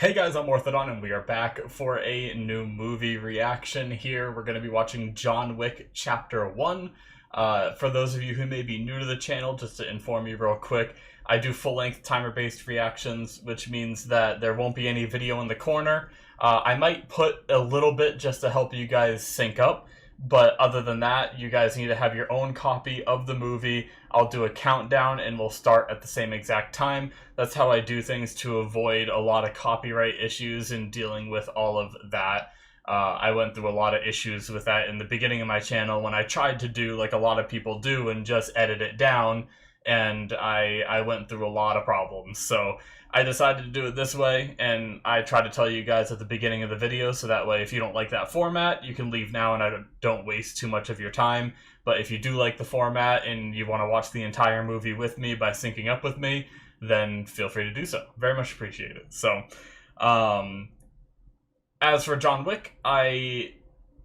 Hey guys, I'm Morthadon, and we are back for a new movie reaction here. We're going to be watching John Wick Chapter 1. For those of you who may be new to the channel, just to inform you real quick, I do full-length timer-based reactions, which means that there won't be any video in the corner. I might put a little bit just to help you guys sync up, but other than that, you guys need to have your own copy of the movie. I'll do a countdown and we'll start at the same exact time. That's how I do things to avoid a lot of copyright issues and dealing with all of that. I went through a lot of issues with that in the beginning of my channel when I tried to do like a lot of people do and just edit it down, and I went through a lot of problems. So I decided to do it this way, and I try to tell you guys at the beginning of the video, so that way if you don't like that format, you can leave now and I don't waste too much of your time. But if you do like the format and you want to watch the entire movie with me by syncing up with me, then feel free to do so. Very much appreciate it. So, as for John Wick, I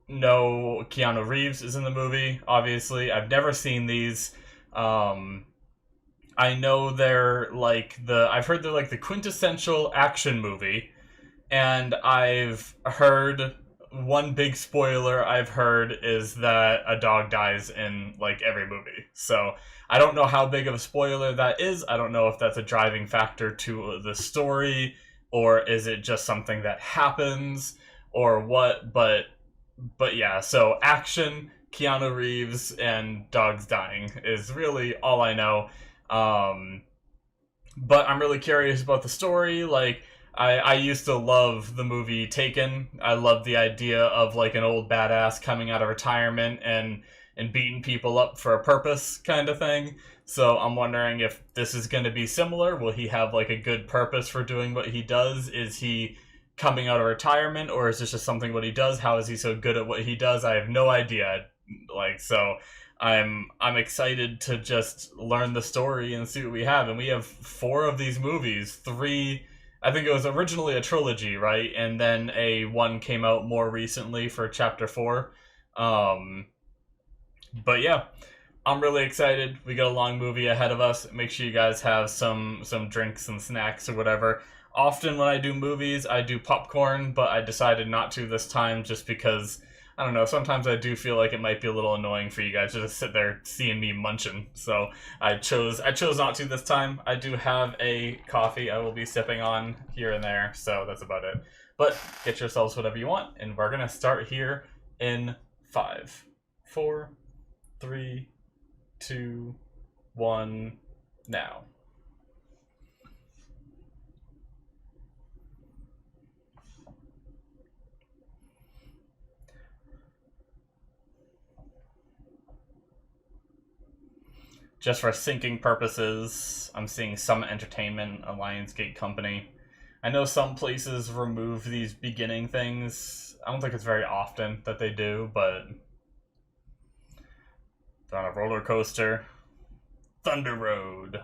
know Keanu Reeves is in the movie, obviously. I've never seen these. I know I've heard they're like the quintessential action movie, and I've heard one big spoiler I've heard is that a dog dies in like every movie. So I don't know how big of a spoiler that is. I don't know if that's a driving factor to the story, or is it just something that happens, or what, but yeah, so action, Keanu Reeves, and dogs dying is really all I know. But I'm really curious about the story. Like, I used to love the movie Taken. I love the idea of like an old badass coming out of retirement and beating people up for a purpose kind of thing. So I'm wondering if this is going to be similar. Will he have like a good purpose for doing what he does? Is he coming out of retirement, or is this just something what he does? How is he so good at what he does? I have no idea. Like, so I'm excited to just learn the story and see what we have. And we have 4 of these movies. 3, I think it was originally a trilogy, right? And then a one came out more recently for Chapter 4. But yeah, I'm really excited. We got a long movie ahead of us. Make sure you guys have some drinks and snacks or whatever. Often when I do movies, I do popcorn, but I decided not to this time just because, I don't know, sometimes I do feel like it might be a little annoying for you guys to just sit there seeing me munching. So I chose not to this time. I do have a coffee I will be sipping on here and there, so that's about it. But get yourselves whatever you want, and we're gonna start here in 5, 4, 3, 2, 1, now. Just for syncing purposes, I'm seeing some entertainment, a Lionsgate company. I know some places remove these beginning things. I don't think it's very often that they do, but they're on a roller coaster. Thunder Road.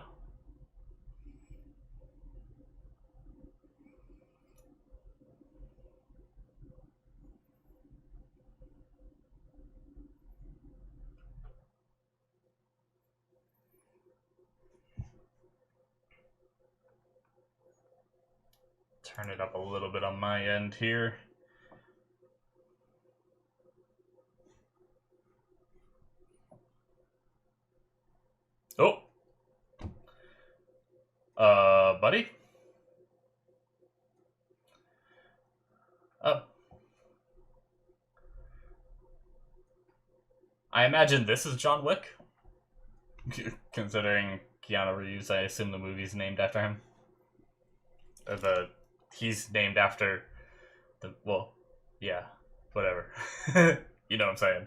Turn it up a little bit on my end here. Oh. Buddy? Oh. I imagine this is John Wick. Considering Keanu Reeves, I assume the movie's named after him. Or he's named after the, well, yeah, whatever. You know what I'm saying.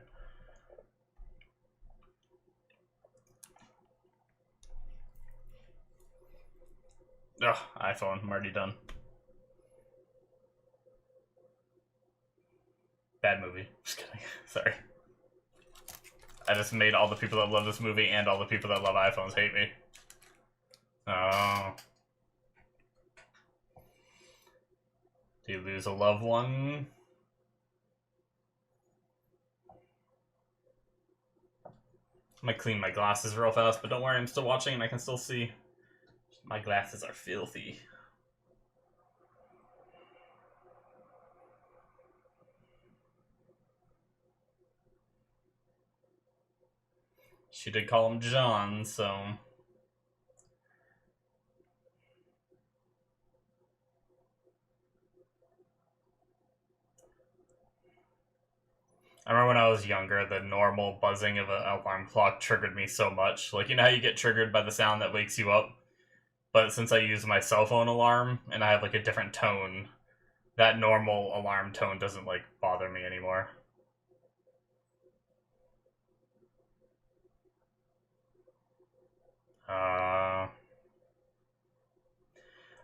Ugh, iPhone, I'm already done. Bad movie. Just kidding. Sorry. I just made all the people that love this movie and all the people that love iPhones hate me. Oh. Do you lose a loved one? I'm gonna clean my glasses real fast, but don't worry, I'm still watching and I can still see. My glasses are filthy. She did call him John, so... I remember when I was younger, the normal buzzing of an alarm clock triggered me so much. Like, you know how you get triggered by the sound that wakes you up? But since I use my cell phone alarm, and I have, like, a different tone, that normal alarm tone doesn't, like, bother me anymore.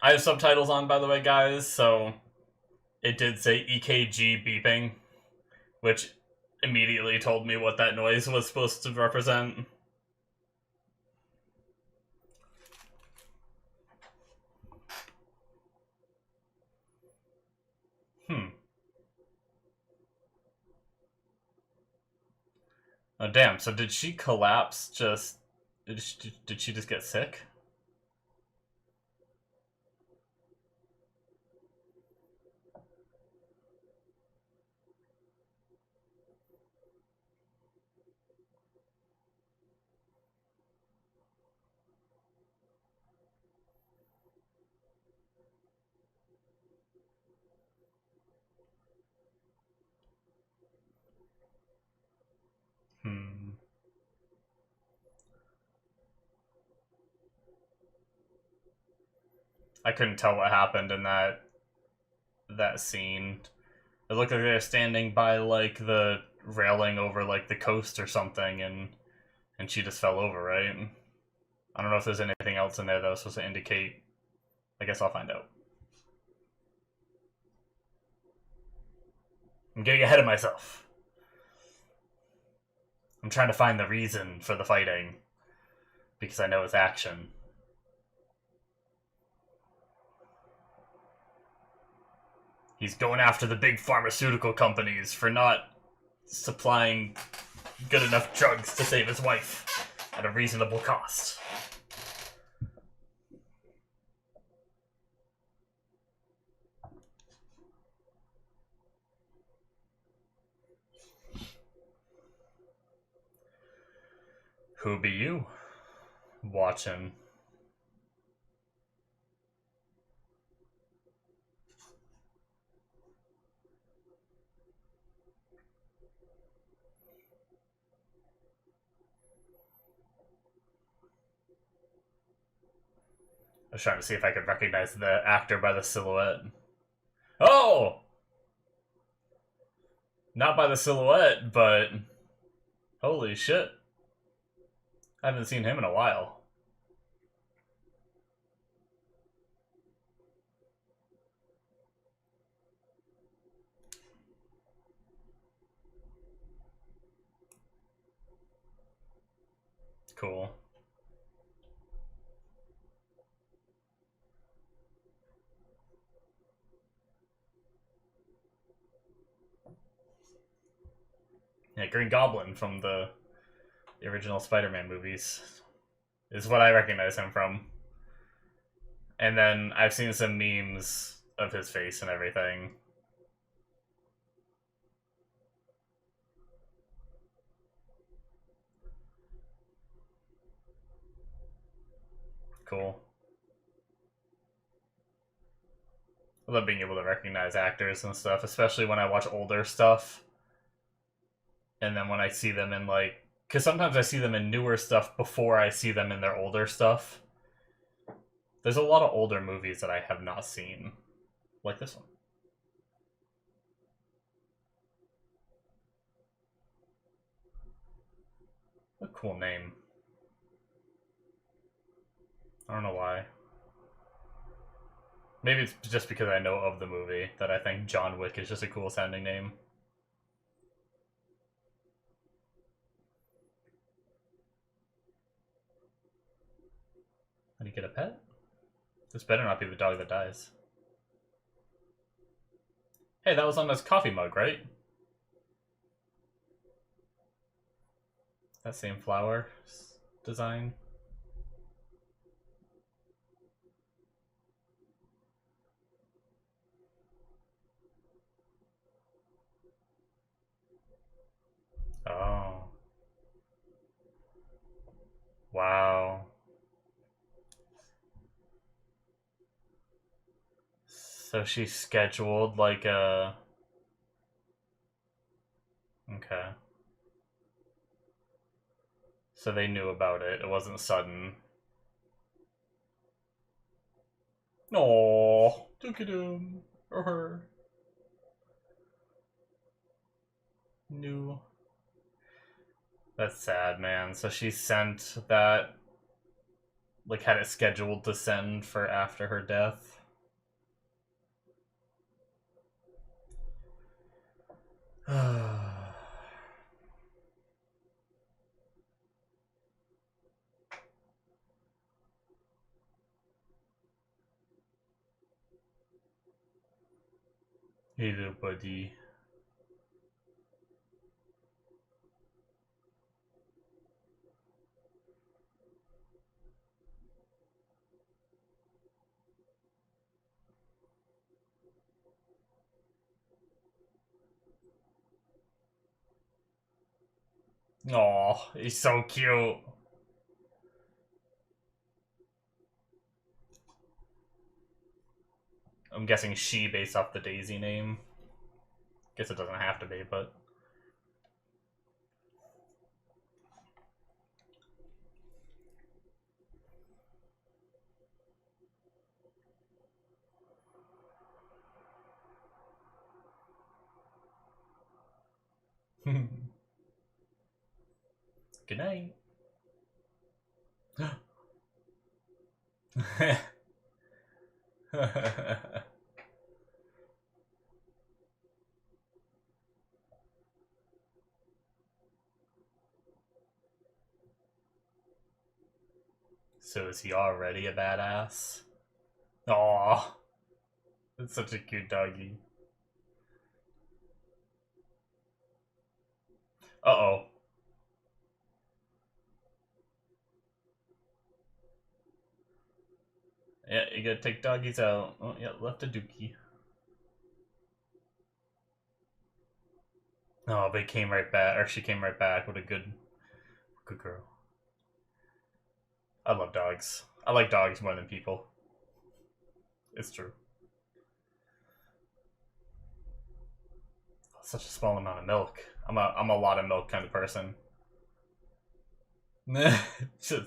I have subtitles on, by the way, guys, so it did say EKG beeping, which immediately told me what that noise was supposed to represent. Oh, damn, so did she collapse just... Did she just get sick? Hmm. I couldn't tell what happened in that scene. It looked like they were standing by, like, the railing over, like, the coast or something, and she just fell over, right? I don't know if there's anything else in there that was supposed to indicate. I guess I'll find out. I'm getting ahead of myself. I'm trying to find the reason for the fighting, because I know it's action. He's going after the big pharmaceutical companies for not supplying good enough drugs to save his wife at a reasonable cost. Who be you watching? I was trying to see if I could recognize the actor by the silhouette. Oh! Not by the silhouette, but... Holy shit. I haven't seen him in a while. Cool. Yeah, Green Goblin from the original Spider-Man movies is what I recognize him from. And then I've seen some memes of his face and everything. Cool. I love being able to recognize actors and stuff, especially when I watch older stuff. And then when I see them in, like... Because sometimes I see them in newer stuff before I see them in their older stuff. There's a lot of older movies that I have not seen. Like this one. What a cool name. I don't know why. Maybe it's just because I know of the movie that I think John Wick is just a cool sounding name. How do you get a pet? This better not be the dog that dies. Hey, that was on his coffee mug, right? That same flower design. Oh. Wow. So she scheduled like a. Okay. So they knew about it. It wasn't sudden. Oh, look at him or her. Knew. That's sad, man. So she sent that, like, had it scheduled to send for after her death. Hey there, buddy. Oh, he's so cute. I'm guessing she based off the Daisy name. Guess it doesn't have to be, but. Good night. So is he already a badass? Aw, it's such a cute doggy. Uh-oh. Yeah, you gotta take doggies out. Oh, yeah, left a dookie. Oh, but he came right back, or she came right back. What a good girl. I love dogs. I like dogs more than people. It's true. Such a small amount of milk. I'm a lot of milk kind of person. Just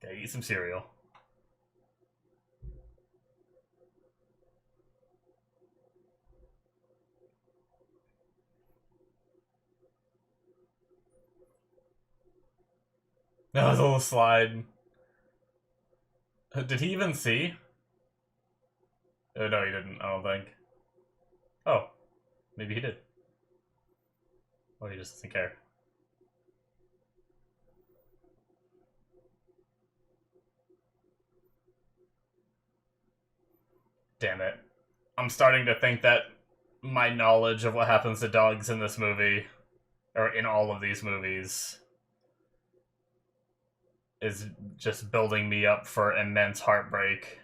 gotta eat some cereal. That was a little slide. Did he even see? Oh, no, he didn't. I don't think. Oh, maybe he did. Or he just doesn't care. Damn it. I'm starting to think that my knowledge of what happens to dogs in this movie, or in all of these movies, is just building me up for immense heartbreak.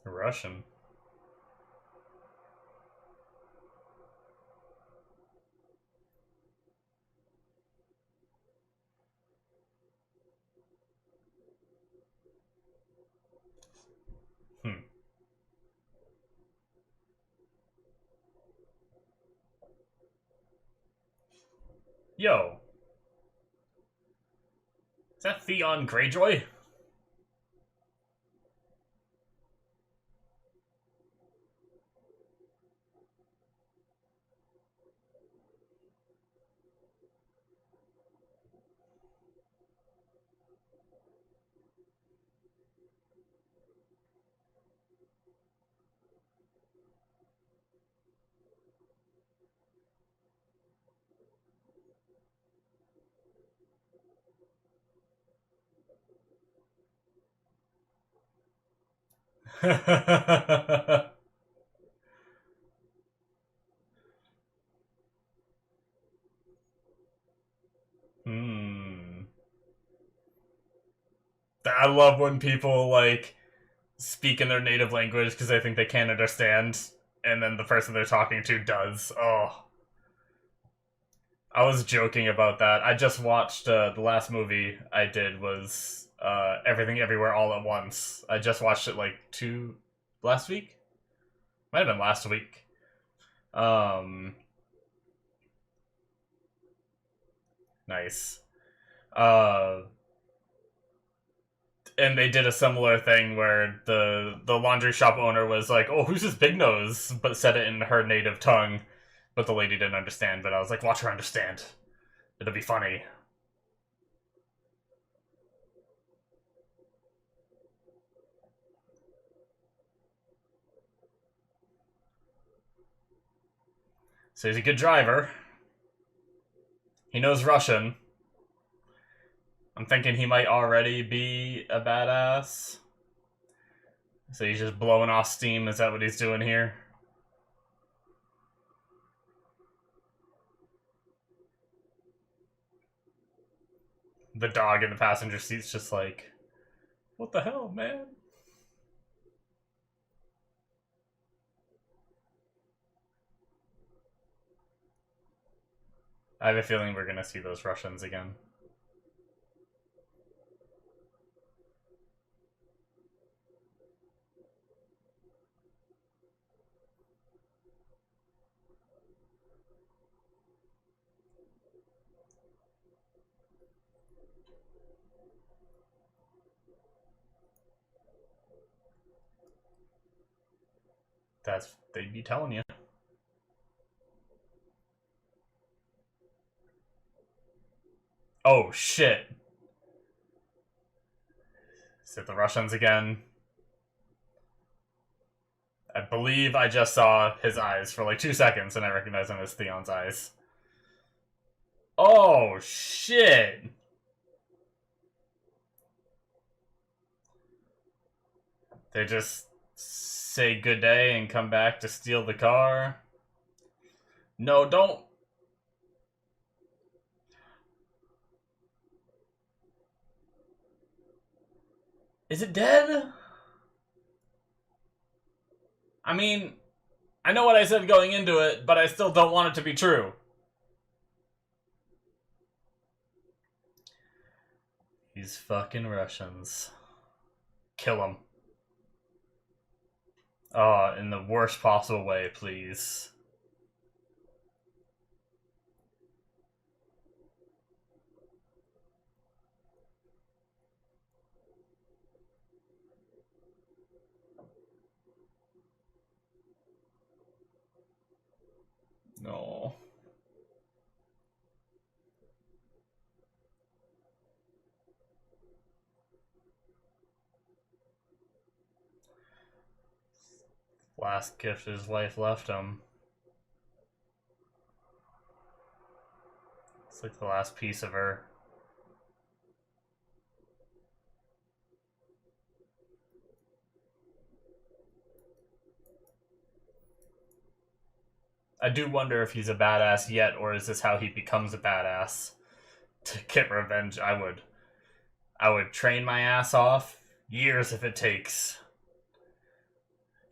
Russian. Hmm. Yo, is that Theon Greyjoy? Hmm. I love when people, like, speak in their native language because they think they can't understand, and then the person they're talking to does. Oh. I was joking about that. I just watched, the last movie I did was, Everything Everywhere All at Once. I just watched it, like, last week? Might have been last week. Nice. Uh, and they did a similar thing where the laundry shop owner was like, "Oh, who's this big nose?" but said it in her native tongue, but the lady didn't understand. But I was like, "Watch her understand. It'll be funny." So he's a good driver. He knows Russian. I'm thinking he might already be a badass. So he's just blowing off steam. Is that what he's doing here? The dog in the passenger seat's just like, what the hell, man? I have a feeling we're gonna see those Russians again. They'd be telling you. Oh shit. Is it the Russians again? I believe I just saw his eyes for like 2 seconds and I recognize them as Theon's eyes. Oh shit. They just say good day and come back to steal the car. No, don't. Is it dead? I mean, I know what I said going into it, but I still don't want it to be true. These fucking Russians. Kill them. Oh, in the worst possible way, please. No. Last gift his wife left him. It's like the last piece of her. I do wonder if he's a badass yet, or is this how he becomes a badass? To get revenge, I would train my ass off, years if it takes.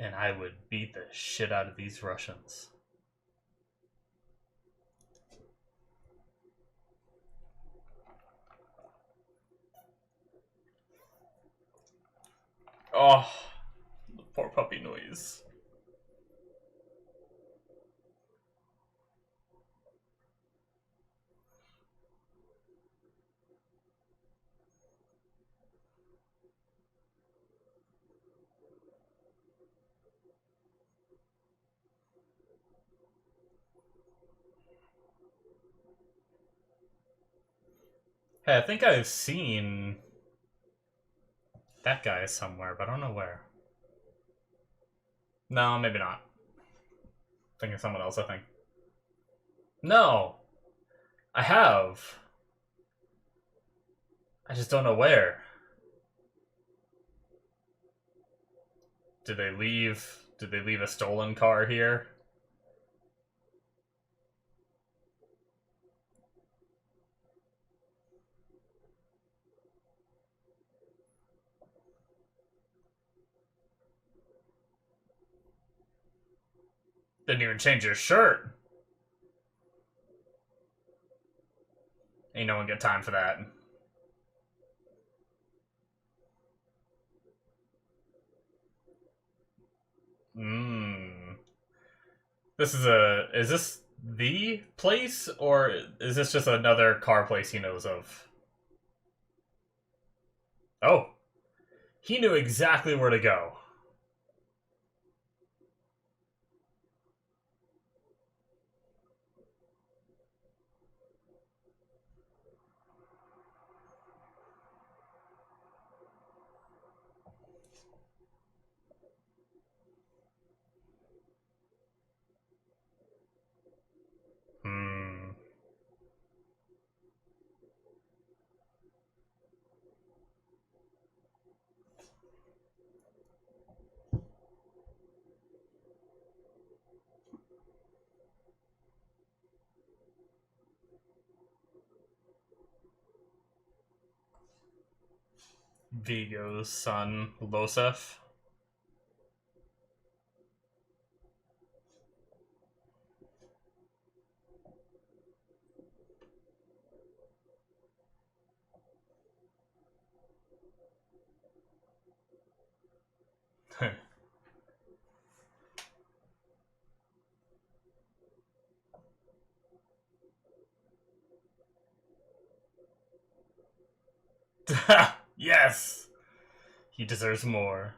And I would beat the shit out of these Russians. Oh, the poor puppy noise. Hey, I think I've seen that guy somewhere, but I don't know where. No, maybe not. Thinking of someone else, I think. No! I have. I just don't know where. Did they leave a stolen car here? Didn't even change his shirt. Ain't no one got time for that. Is this the place, or is this just another car place he knows of? Oh, he knew exactly where to go. Hmm. Vigo's son, Losef. Yes! He deserves more.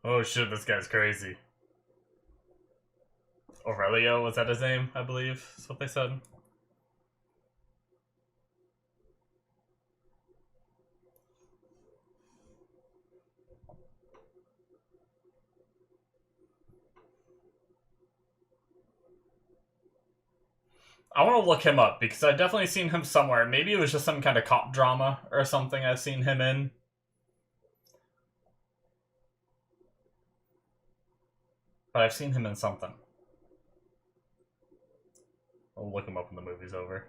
Oh shit, this guy's crazy. Aurelio, was that his name, I believe? That's what they said. I want to look him up, because I've definitely seen him somewhere. Maybe it was just some kind of cop drama or something I've seen him in. But I've seen him in something. I'll look him up when the movie's over.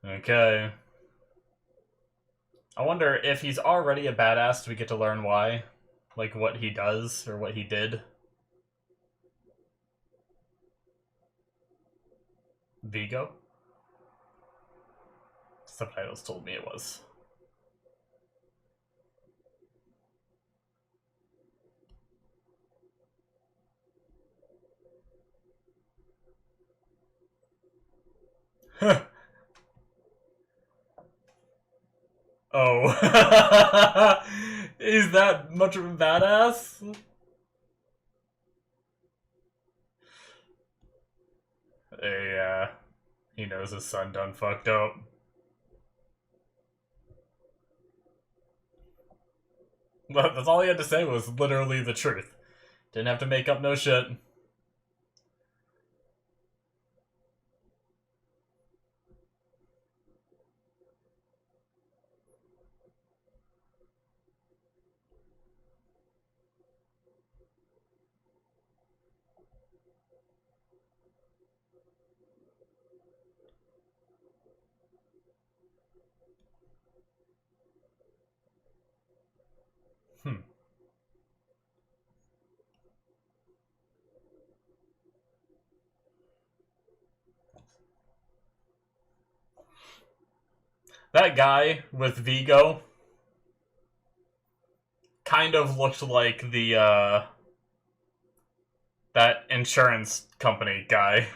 Okay. I wonder if he's already a badass, do we get to learn why? Like, what he does, or what he did? Vigo? Subtitles told me it was. Oh. He's that much of a badass? Yeah. He knows his son done fucked up. That's all he had to say was literally the truth. Didn't have to make up no shit. Hmm. That guy with Vigo kind of looked like the, that insurance company guy.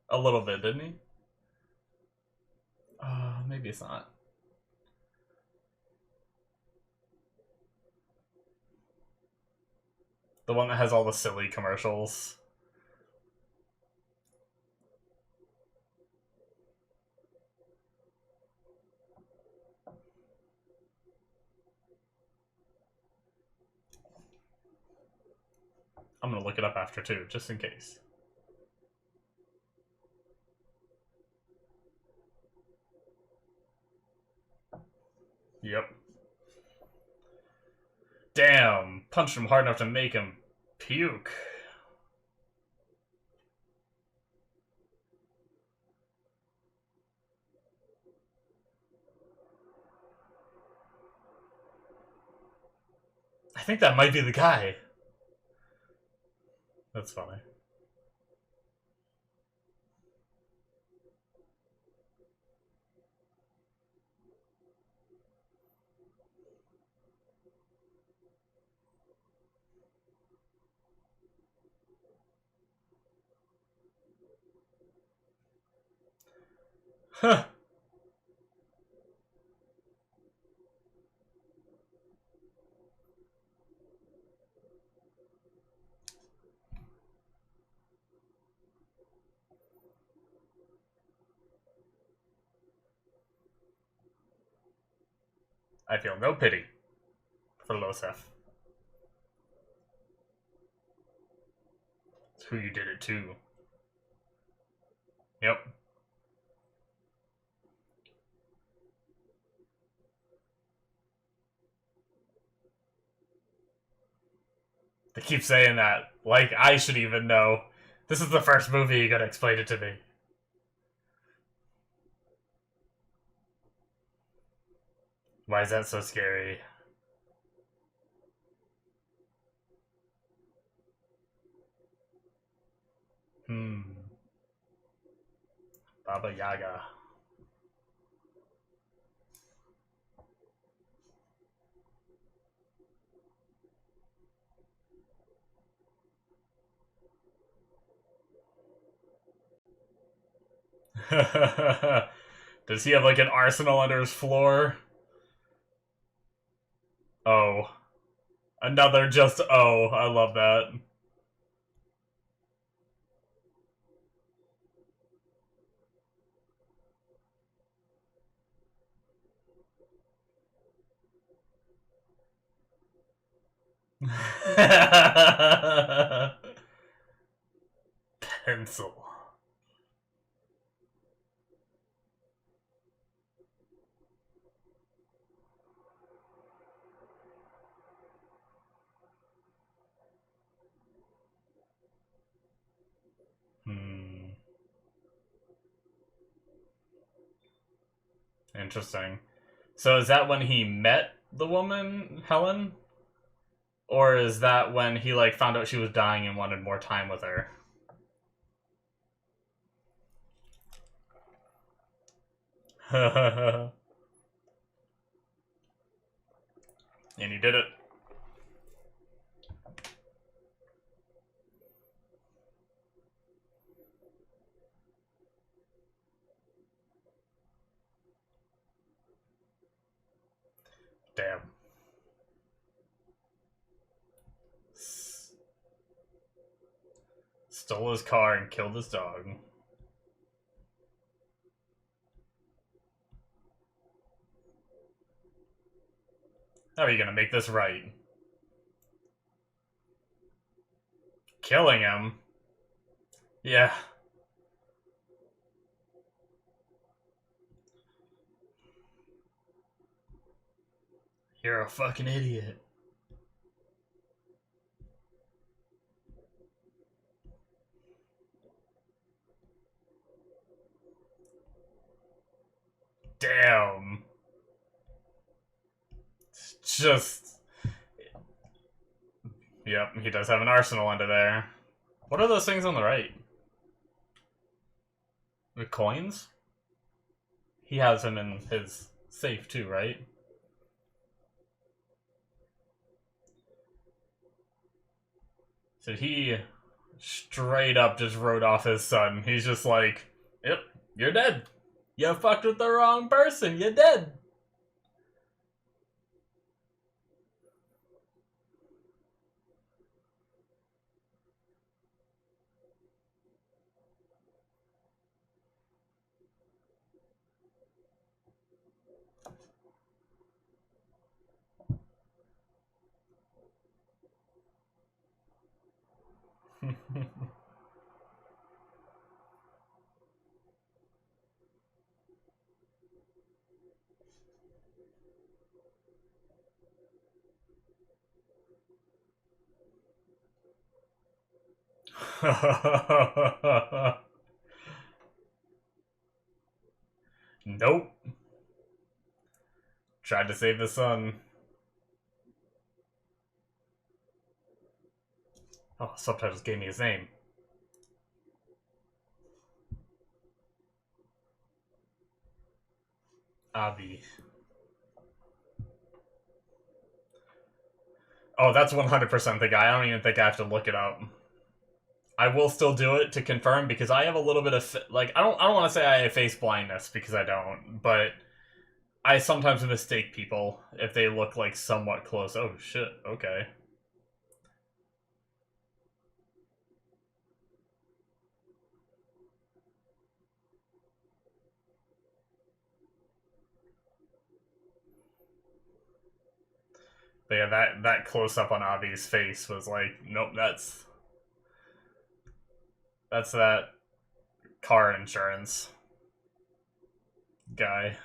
A little bit, didn't he? Maybe it's not. The one that has all the silly commercials. I'm gonna look it up after too, just in case. Yep. Damn, punched him hard enough to make him puke. I think that might be the guy. That's funny. Huh. I feel no pity for Losef. It's who you did it to. Yep. They keep saying that. Like, I should even know. This is the first movie you gotta explain it to me. Why is that so scary? Baba Yaga. Does he have like an arsenal under his floor? Oh. Another just oh. I love that. Pencil. Interesting. So is that when he met the woman, Helen? Or is that when he like found out she was dying and wanted more time with her? And he did it. Damn. Stole his car and killed his dog. How are you gonna make this right? Killing him? Yeah. You're a fucking idiot. Damn. It's just... Yep, he does have an arsenal under there. What are those things on the right? The coins? He has them in his safe too, right? So he straight up just wrote off his son. He's just like, yep, you're dead. You fucked with the wrong person. You're dead. Nope. Tried to save the sun. Oh, subtitles gave me his name. Avi. Oh, that's 100% the guy. I don't even think I have to look it up. I will still do it to confirm because I have a little bit of like I don't want to say I have face blindness because I don't, but I sometimes mistake people if they look like somewhat close. Oh shit, okay. But yeah, that close up on Avi's face was like, nope, that's that car insurance guy.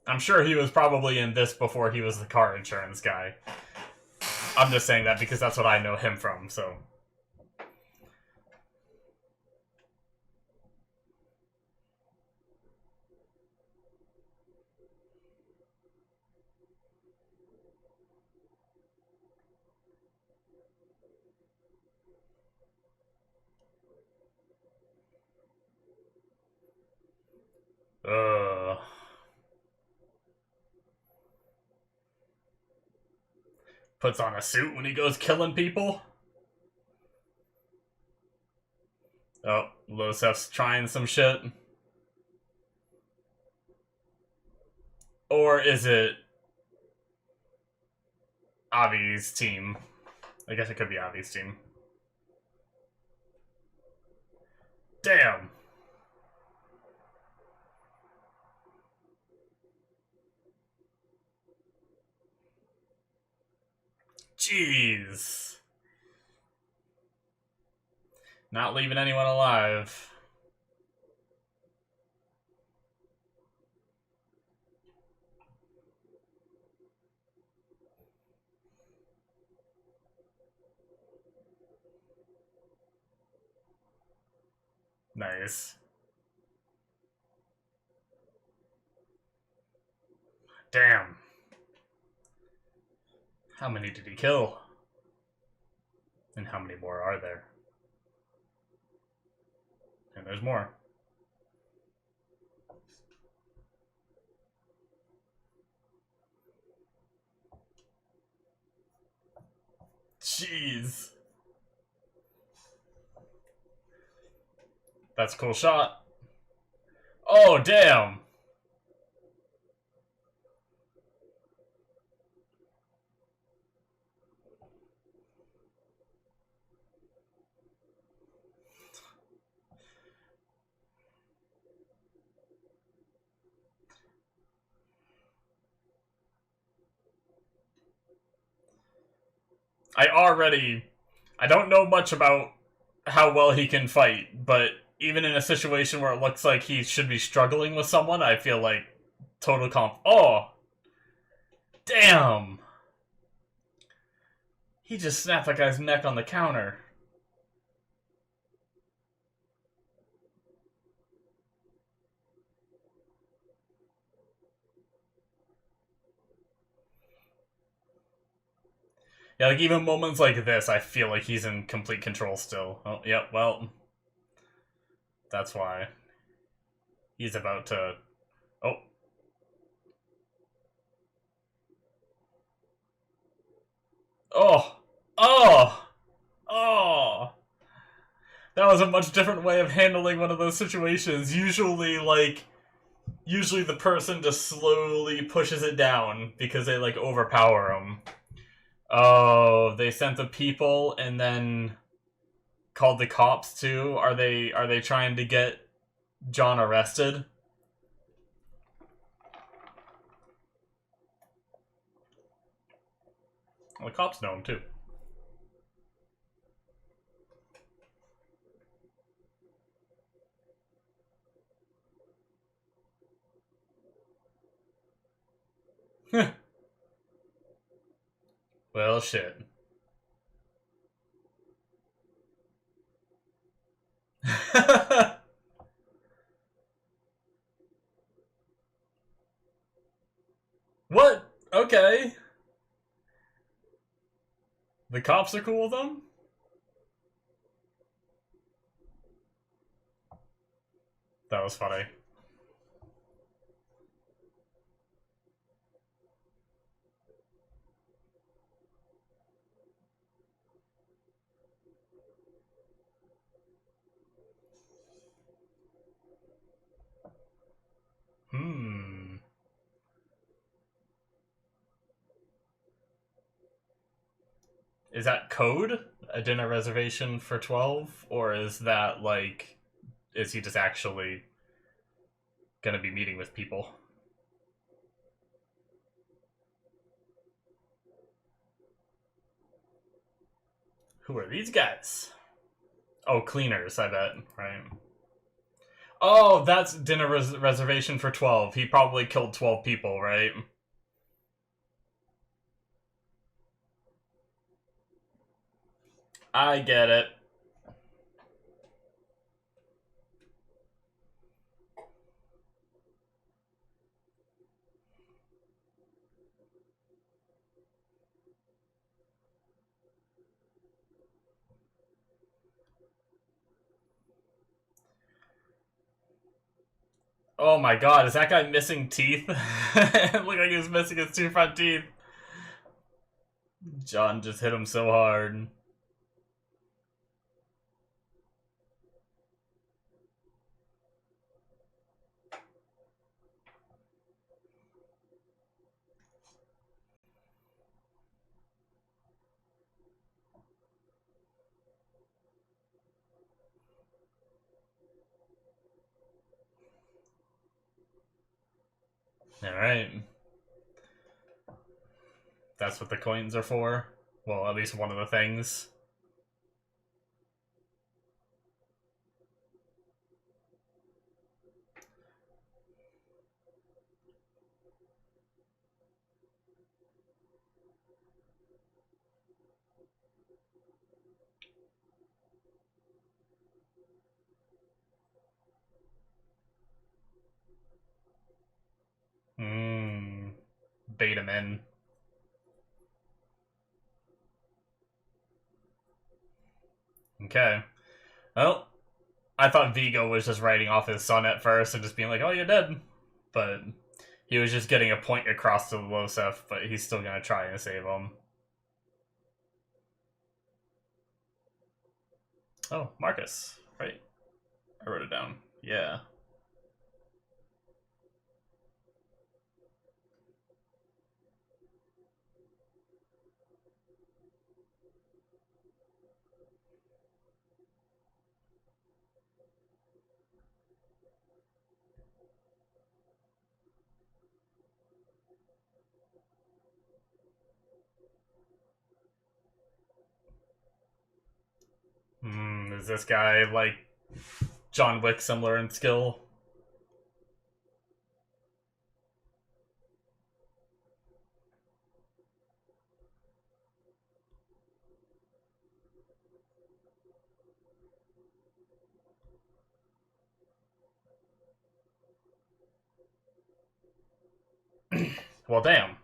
I'm sure he was probably in this before he was the car insurance guy. I'm just saying that because that's what I know him from, so. Puts on a suit when he goes killing people. Oh, Losef's trying some shit. Or is it Avi's team? I guess it could be Avi's team. Damn. Jeez. Not leaving anyone alive. Nice. Damn. How many did he kill? And how many more are there? And there's more. Jeez. That's a cool shot. Oh, damn. I don't know much about how well he can fight, but even in a situation where it looks like he should be struggling with someone, I feel like total comp. Oh! Damn! He just snapped that guy's neck on the counter. Yeah, like even moments like this, I feel like he's in complete control still. Oh, yep, well. That's why. He's about to... Oh. Oh! Oh! Oh! That was a much different way of handling one of those situations. Usually the person just slowly pushes it down because they, like, overpower him. Oh, they sent the people and then called the cops too? Are they trying to get John arrested? Well, the cops know him too. Well, shit. What? Okay. The cops are cool with them? That was funny. Hmm. Is that code? A dinner reservation for 12? Or is that, like, is he just actually gonna be meeting with people? Who are these guys? Oh, cleaners, I bet, right? Oh, that's dinner reservation for 12. He probably killed 12 people, right? I get it. Oh my god, is that guy missing teeth? It looked like he was missing his two front teeth. John just hit him so hard. Alright. That's what the coins are for. Well, at least one of the things. Mmm. Bait him in. Okay. Well, I thought Vigo was just writing off his son at first and just being like, oh, you're dead. But he was just getting a point across to Losef, but he's still gonna try and save him. Oh, Marcus. Right. I wrote it down. Yeah. Is this guy like John Wick similar in skill? Well, damn.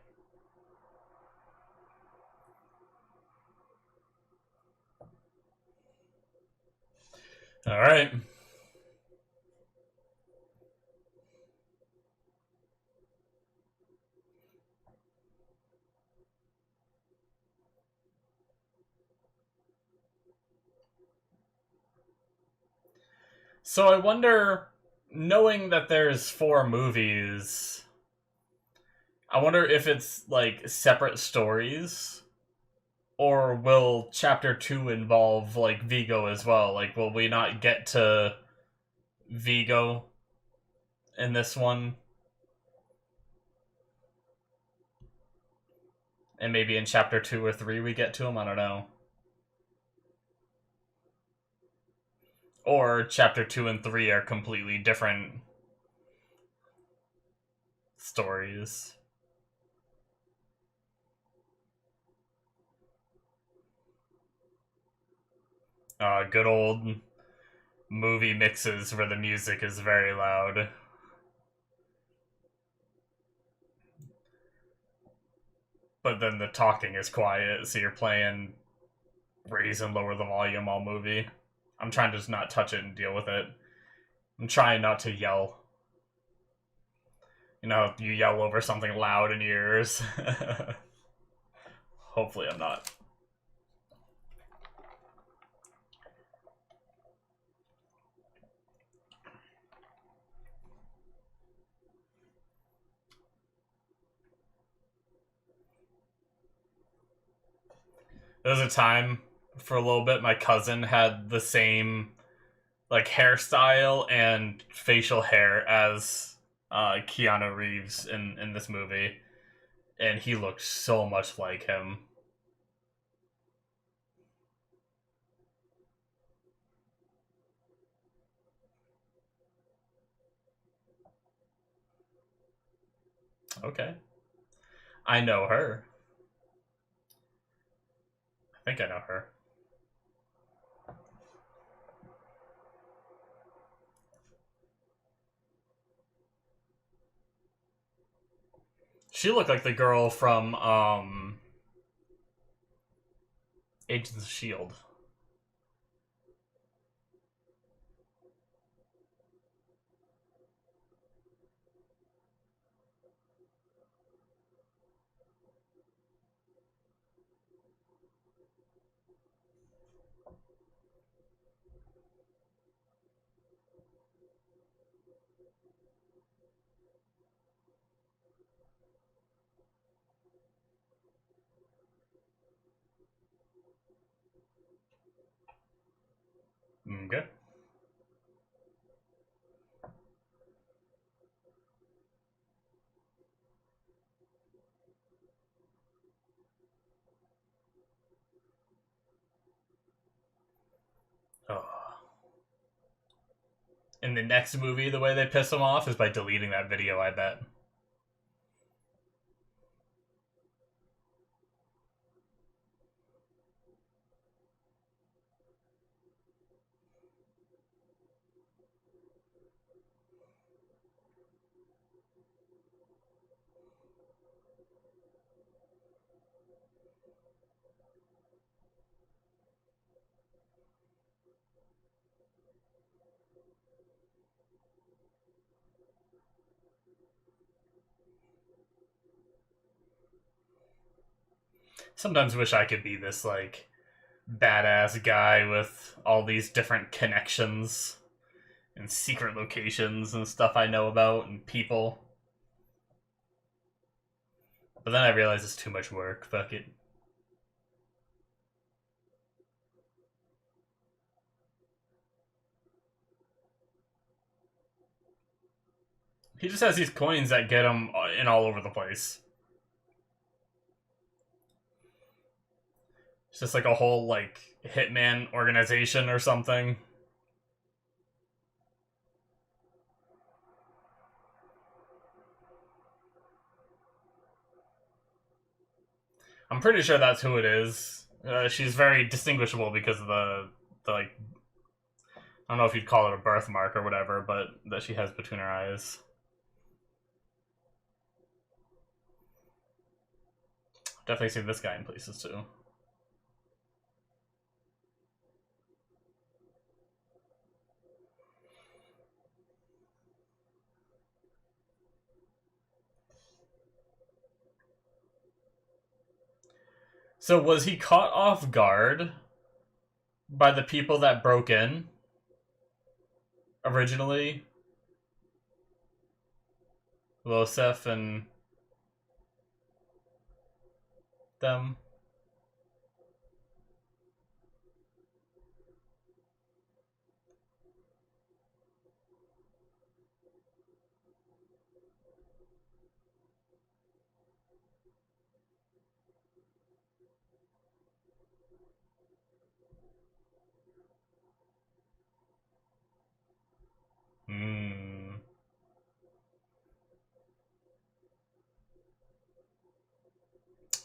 Alright. So I wonder, knowing that there's 4 movies, I wonder if it's like separate stories, or will chapter 2 involve like Vigo as well? Like, will we not get to Vigo in this one? And maybe in chapter 2 or 3 we get to him? I don't know. Or chapter 2 and 3 are completely different stories. Good old movie mixes where the music is very loud. But then the talking is quiet, so you're playing raise and lower the volume all movie. I'm trying to just not touch it and deal with it. I'm trying not to yell. You know, you yell over something loud in your ears. Hopefully I'm not. There was a time for a little bit my cousin had the same like hairstyle and facial hair as Keanu Reeves in this movie, and he looked so much like him. Okay, I know her. I think I know her. She looked like the girl from Agents of Shield. Okay. Oh. In the next movie, the way they piss him off is by deleting that video, I bet. Sometimes wish I could be this, like, badass guy with all these different connections and secret locations and stuff I know about and people. But then I realize it's too much work. Fuck it. He just has these coins that get him in all over the place. It's just like a whole, like, hitman organization or something. I'm pretty sure that's who it is. She's very distinguishable because of the like, I don't know if you'd call it a birthmark or whatever, but that she has between her eyes. Definitely seen this guy in places too. So was he caught off guard by the people that broke in originally? Losef and them? Hmm.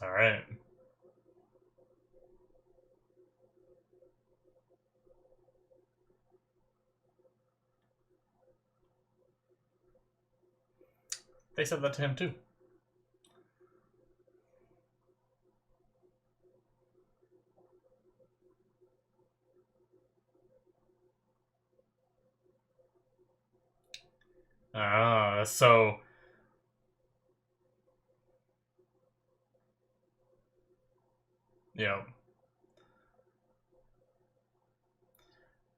Alright. They said that to him too. So yeah.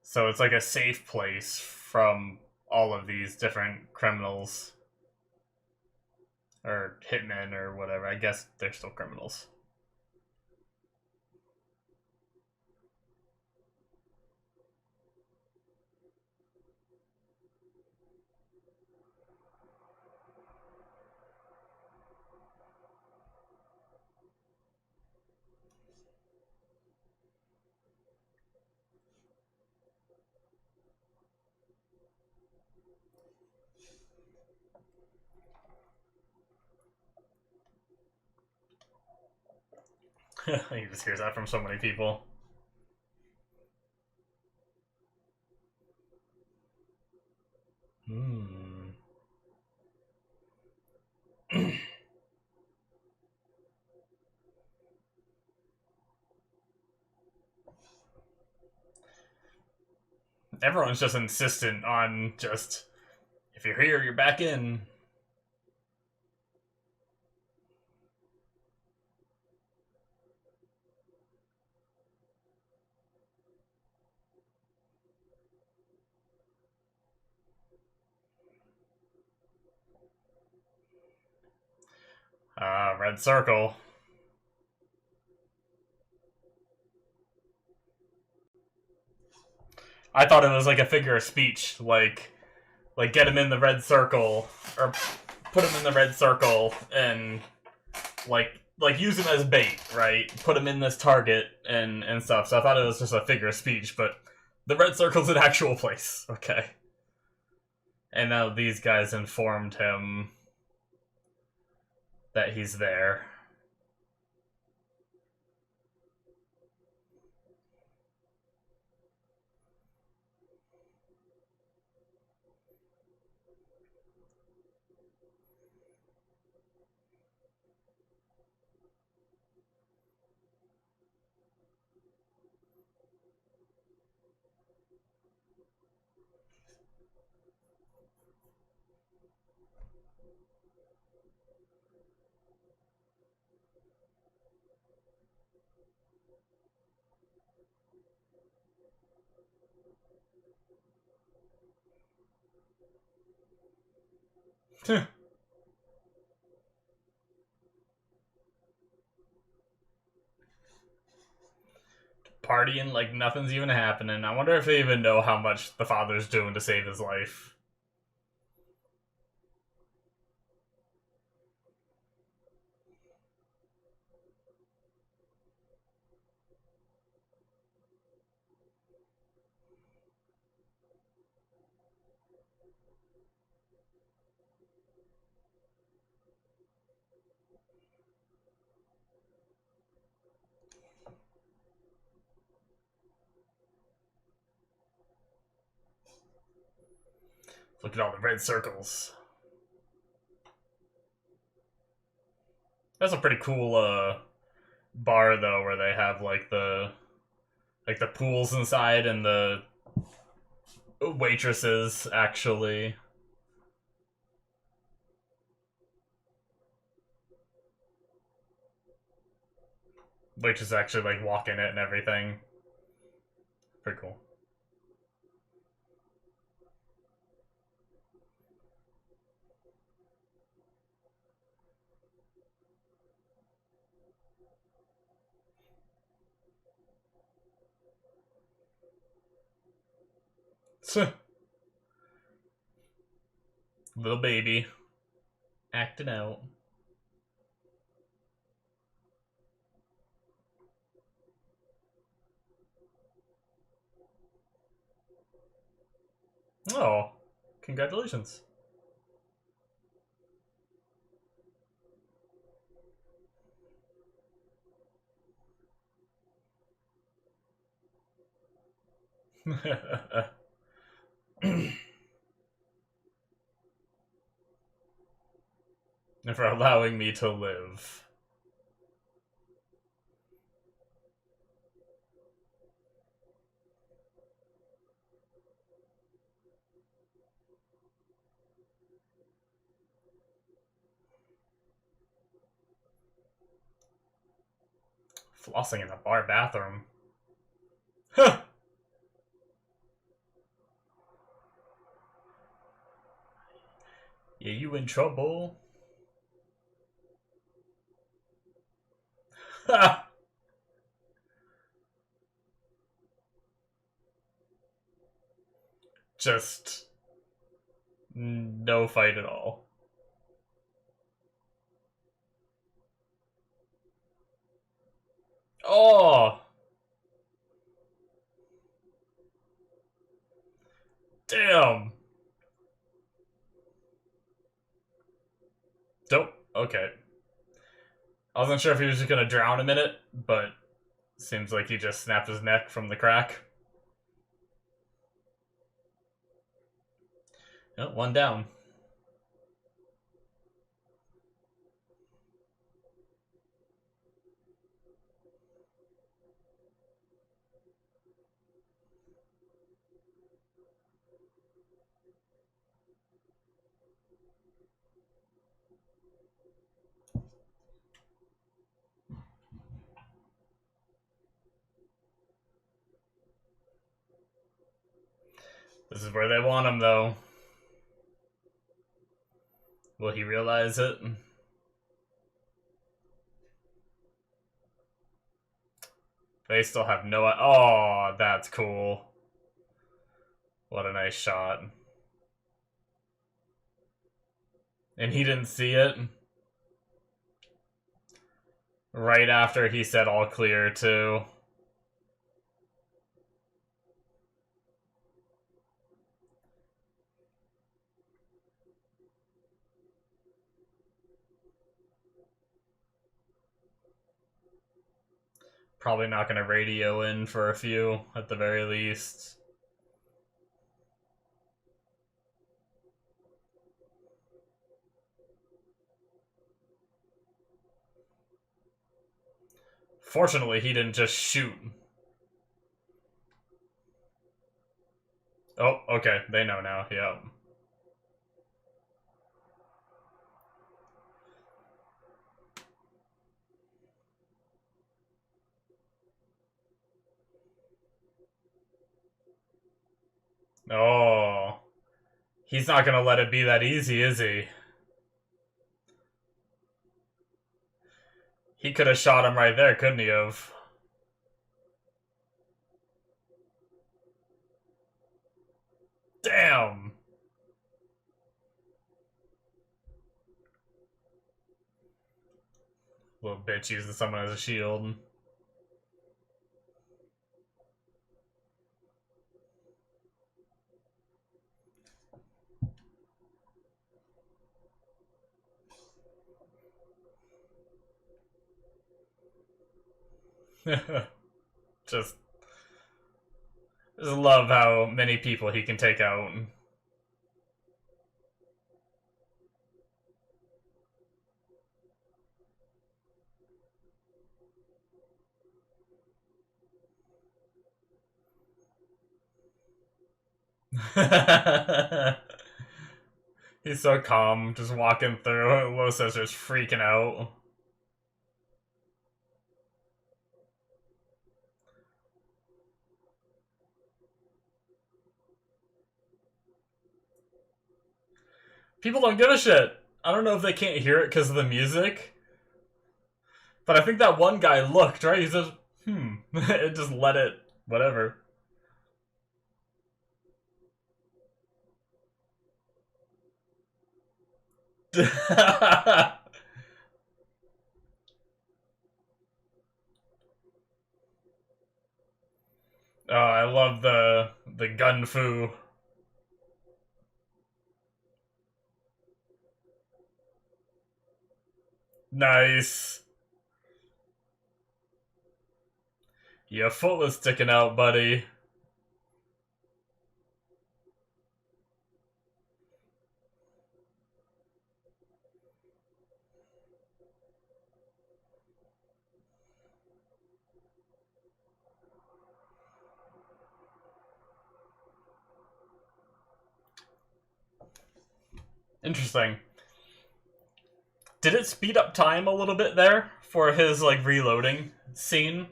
So it's like a safe place from all of these different criminals or hitmen or whatever. I guess they're still criminals. He just hears that from so many people. Hmm. Everyone's just insistent on just, if you're here, you're back in. Red circle. I thought it was like a figure of speech, like get him in the red circle, or put him in the red circle, and like use him as bait, right? Put him in this target and stuff. So I thought it was just a figure of speech, but the red circle's an actual place. Okay. And now these guys informed him that he's there. Partying like nothing's even happening. I wonder if they even know how much the father's doing to save his life. Look at all the red circles. That's a pretty cool bar though, where they have like the pools inside and the waitresses actually. Waitresses actually like walk in it and everything. Pretty cool. Little baby acting out. Oh, congratulations. and for allowing me to live. Flossing in the bar bathroom. Huh! Yeah, you in trouble? Ha! Just no fight at all. Oh! Damn! Dope. Okay. I wasn't sure if he was just gonna drown him in it, but seems like he just snapped his neck from the crack. Oh, one down. This is where they want him, though. Will he realize it? They still have no... Oh, that's cool. What a nice shot. And he didn't see it? Right after he said all clear, too. Probably not gonna radio in for a few, at the very least. Fortunately, he didn't just shoot. Oh, okay. They know now. Yep. Oh. He's not gonna let it be that easy, is he? He could have shot him right there, couldn't he have? Damn! Little bitch using someone as a shield. just love how many people he can take out. He's so calm, just walking through. Lo says just freaking out. People don't give a shit. I don't know if they can't hear it because of the music, but I think that one guy looked, right? He just, it just let it, whatever. Oh, I love the gun fu. Nice. Your foot was sticking out, buddy. Interesting. Did it speed up time a little bit there for his, like, reloading scene?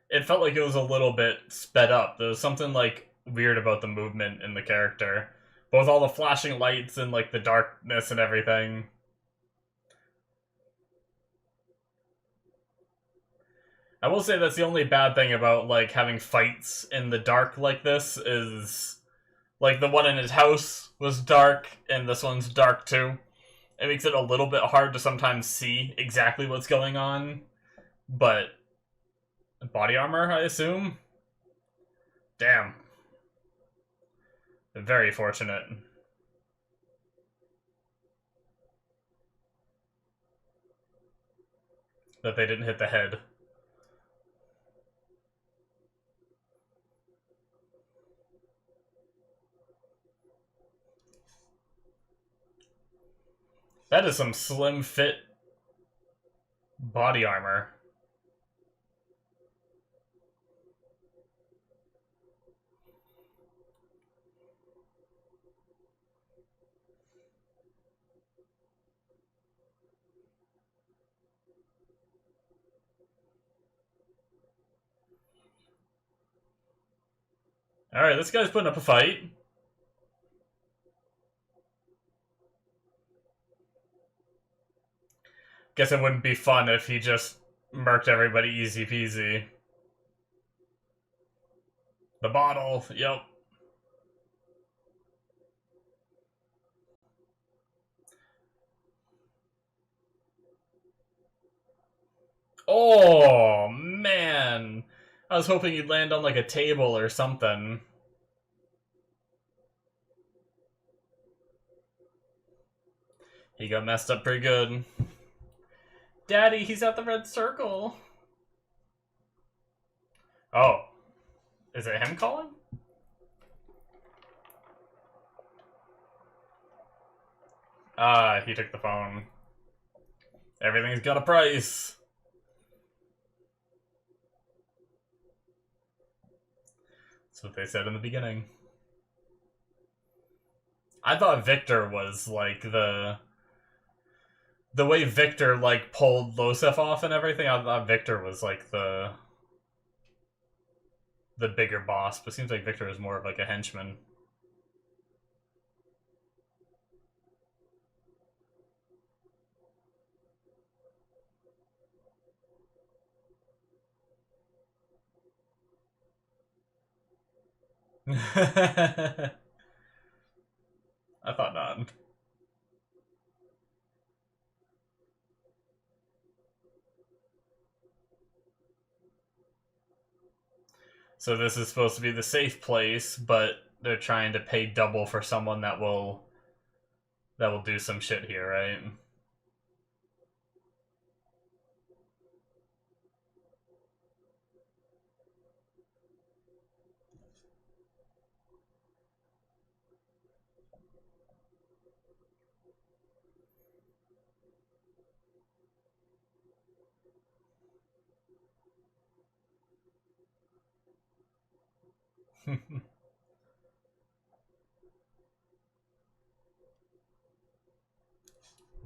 It felt like it was a little bit sped up. There was something, like, weird about the movement in the character. Both all the flashing lights and, like, the darkness and everything. I will say that's the only bad thing about, like, having fights in the dark like this is, like, the one in his house was dark, and this one's dark too. It makes it a little bit hard to sometimes see exactly what's going on, but body armor, I assume? Damn. Very fortunate. That they didn't hit the head. That is some slim fit body armor. Alright, this guy's putting up a fight. Guess it wouldn't be fun if he just murked everybody easy peasy. The bottle, yep. Oh, man. I was hoping he'd land on, like, a table or something. He got messed up pretty good. Daddy, he's at the red circle. Oh. Is it him calling? Ah, he took the phone. Everything's got a price. That's what they said in the beginning. I thought Victor was, like, the way Victor, like, pulled Losef off and everything. I thought Victor was, like, the bigger boss, but it seems like Victor is more of, like, a henchman. I thought not. So this is supposed to be the safe place, but they're trying to pay double for someone that will do some shit here, right?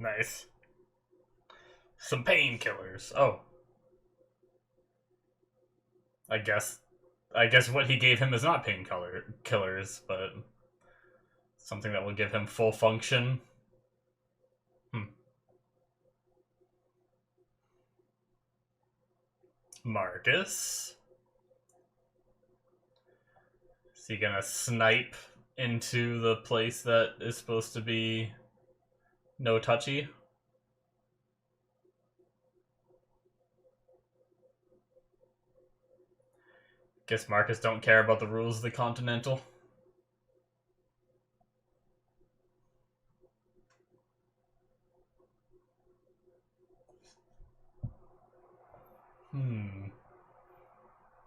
Nice. Some painkillers. Oh. I guess what he gave him is not painkillers, but something that will give him full function. Marcus. Is he gonna snipe into the place that is supposed to be no touchy? Guess Marcus don't care about the rules of the Continental.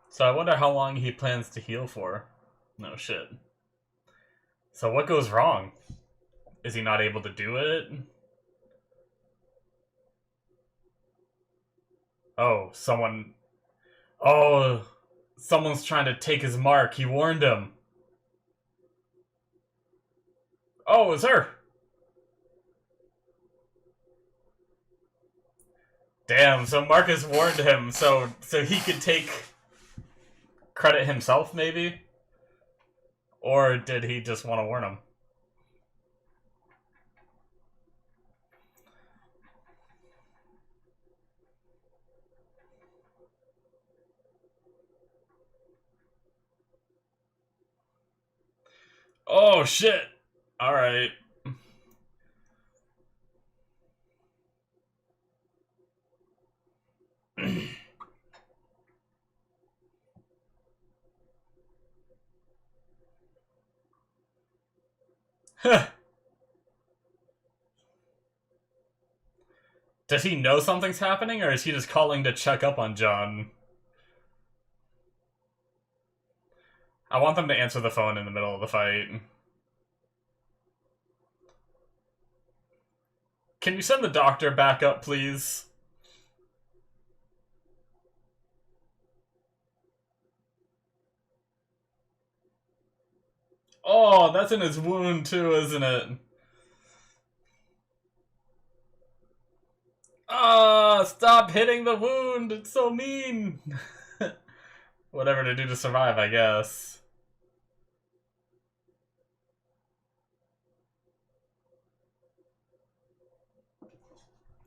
So I wonder how long he plans to heal for. No shit. So what goes wrong? Is he not able to do it? Oh, Oh, someone's trying to take his mark. He warned him. Oh, it's her. Damn, so Marcus warned him so he could take credit himself, maybe? Or did he just want to warn him? Oh, shit! Alright. Does he know something's happening, or is he just calling to check up on John? I want them to answer the phone in the middle of the fight. Can you send the doctor back up, please? Oh, that's in his wound too, isn't it? Ah, stop hitting the wound! It's so mean! Whatever to do to survive, I guess.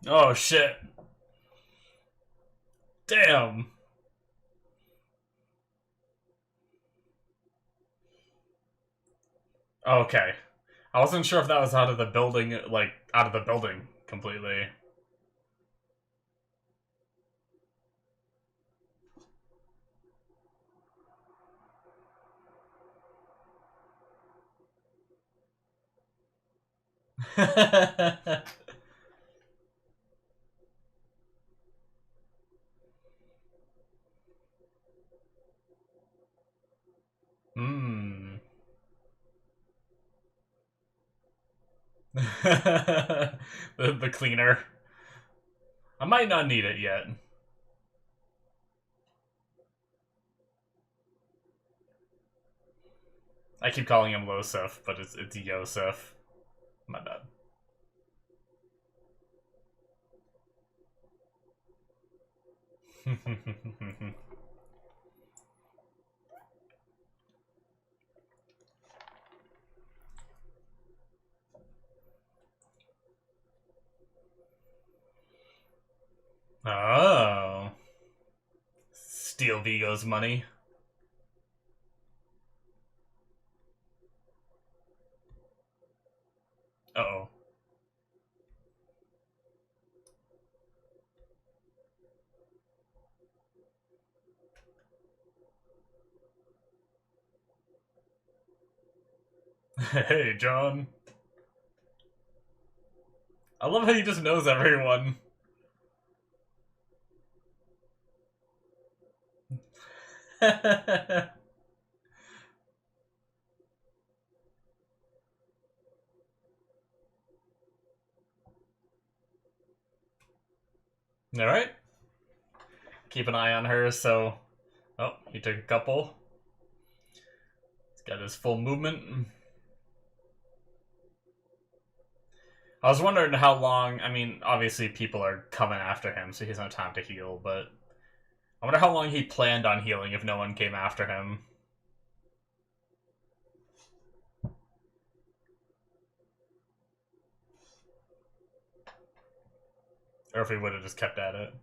Oh, shit. Damn. Okay. I wasn't sure if that was out of the building, like, out of the building completely. Hmm. the cleaner. I might not need it yet. I keep calling him Losef, but it's Yosef. My bad. Oh. Steal Vigo's money. Uh-oh. Hey, John. I love how he just knows everyone. Alright. Keep an eye on her, so... Oh, he took a couple. He's got his full movement. I was wondering how long... I mean, obviously people are coming after him, so he doesn't have time to heal, but... I wonder how long he planned on healing if no one came after him. Or if he would have just kept at it.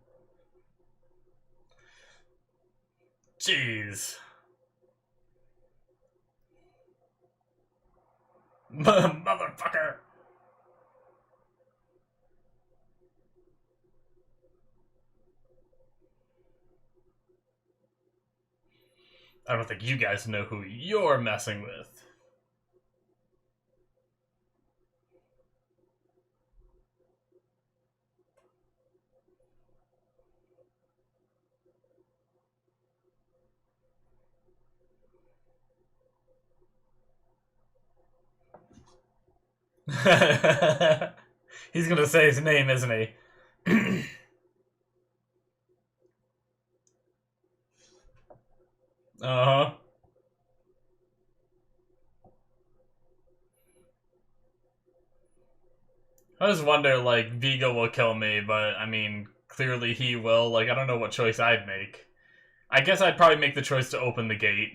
Jeez. Motherfucker! I don't think you guys know who you're messing with. He's gonna say his name, isn't he? Uh-huh. I just wonder, like, Vigo will kill me, but, I mean, clearly he will. Like, I don't know what choice I'd make. I guess I'd probably make the choice to open the gate.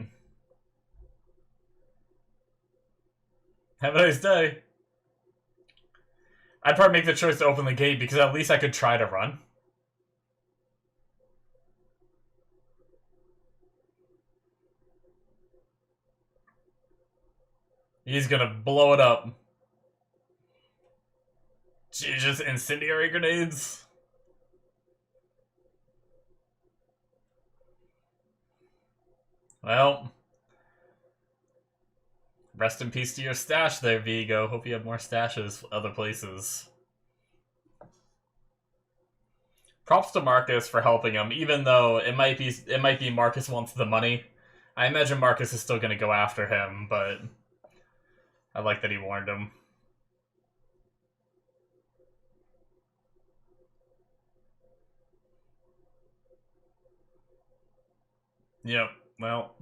Have a nice day. I'd probably make the choice to open the gate because at least I could try to run. He's gonna blow it up. Just incendiary grenades. Well, rest in peace to your stash there, Vigo. Hope you have more stashes other places. Props to Marcus for helping him, even though it might be Marcus wants the money. I imagine Marcus is still gonna go after him, but I like that he warned him. Yep, well.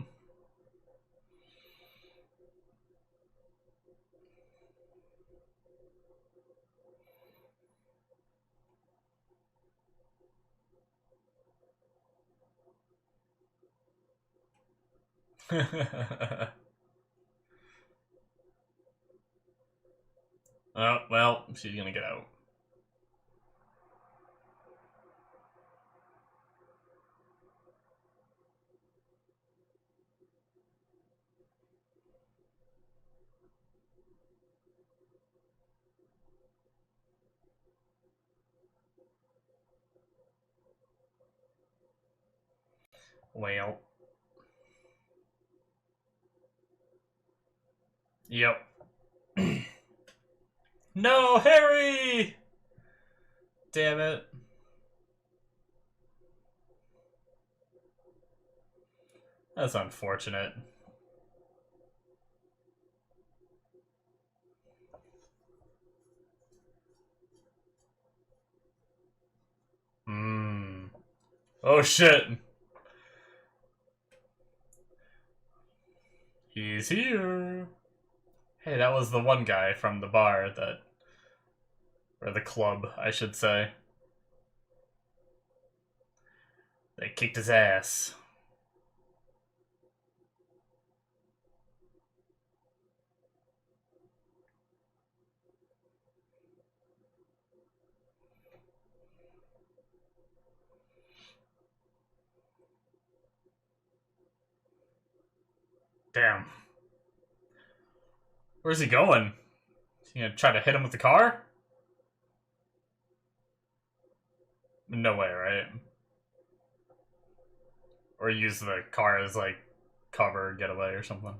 Oh, well, she's gonna get out. Well. Yep. No, Harry! Damn it. That's unfortunate. Oh shit. He's here. Hey, that was the one guy from the bar that... Or the club, I should say. They kicked his ass. Damn. Where's he going? Is he gonna try to hit him with the car? No way, right? Or use the car as, like, cover, getaway or something.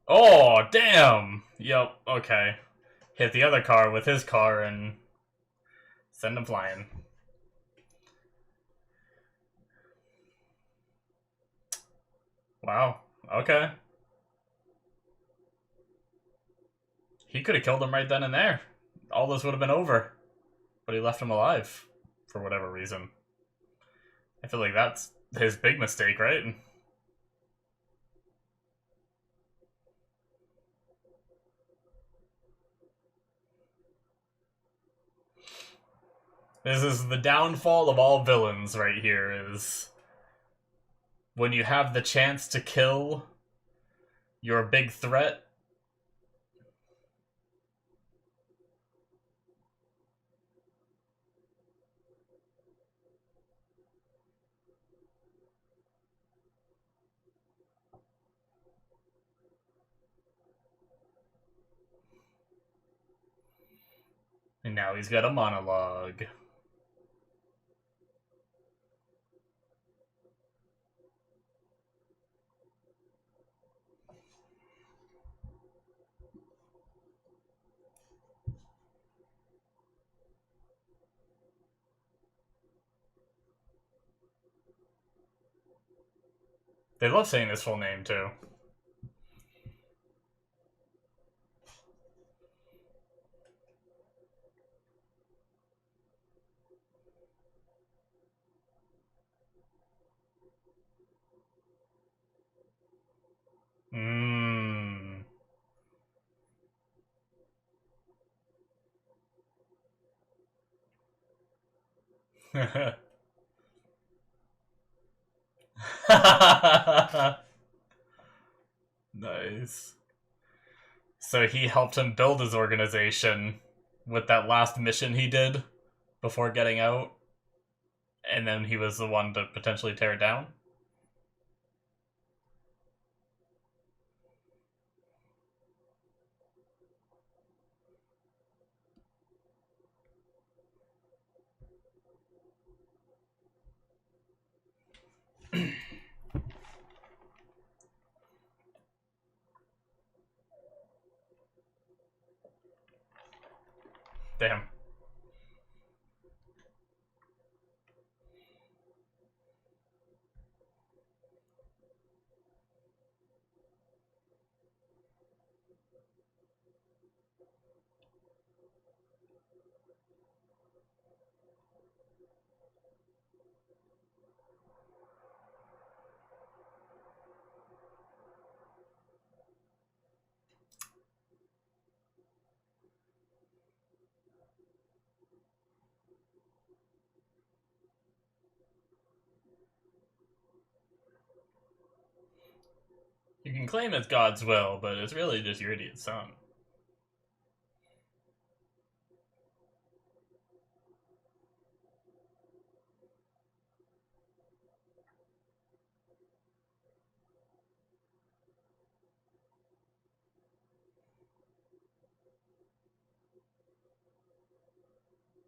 Oh, damn! Yep, okay. Hit the other car with his car and send him flying. Wow, okay. He could have killed him right then and there. All this would have been over. But he left him alive. For whatever reason. I feel like that's his big mistake, right? This is the downfall of all villains right here, is when you have the chance to kill your big threat. And now he's got a monologue. They love saying his full name, too. Mmm. Nice. So he helped him build his organization with that last mission he did before getting out, and then he was the one to potentially tear it down. Damn. You can claim it's God's will, but it's really just your idiot son.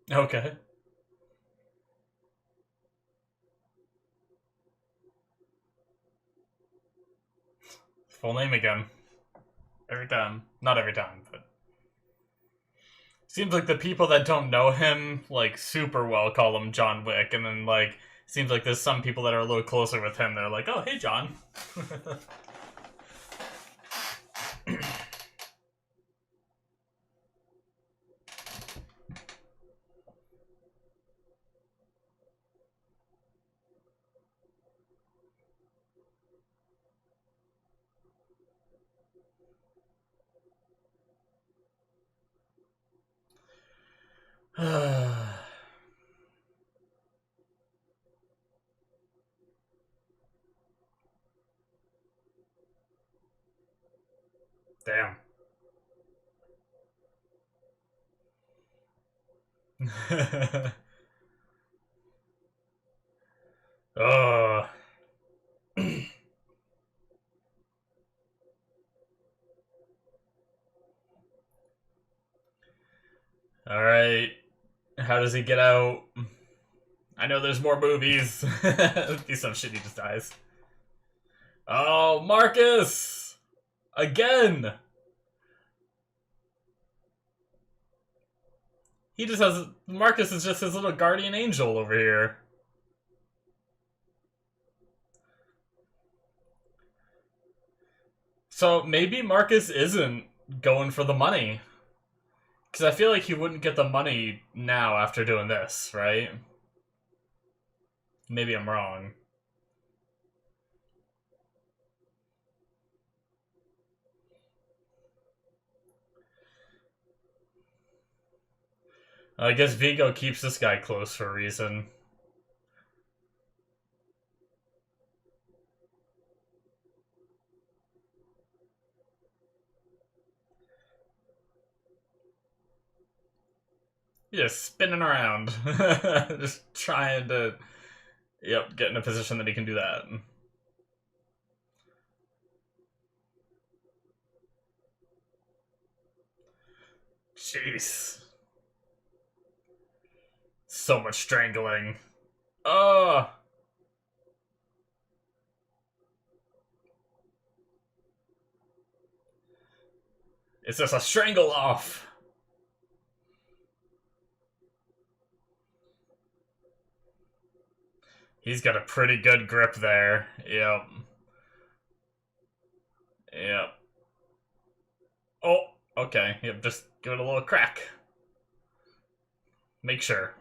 Okay. Full name again. Every time. Not every time, but... Seems like the people that don't know him, like, super well call him John Wick, and then, like, seems like there's some people that are a little closer with him, they're like, oh, hey, John. Damn. Oh. Alright. How does he get out? I know there's more movies. Be some shit he just dies. Oh, Marcus! Again! He just has... Marcus is just his little guardian angel over here. So maybe Marcus isn't going for the money. Because I feel like he wouldn't get the money now after doing this, right? Maybe I'm wrong. I guess Vigo keeps this guy close for a reason. Just spinning around. Just trying to, yep, get in a position that he can do that. Jeez. So much strangling. Oh! It's just a strangle off. He's got a pretty good grip there. Yep. Yep. Oh, okay. Yep, just give it a little crack. Make sure.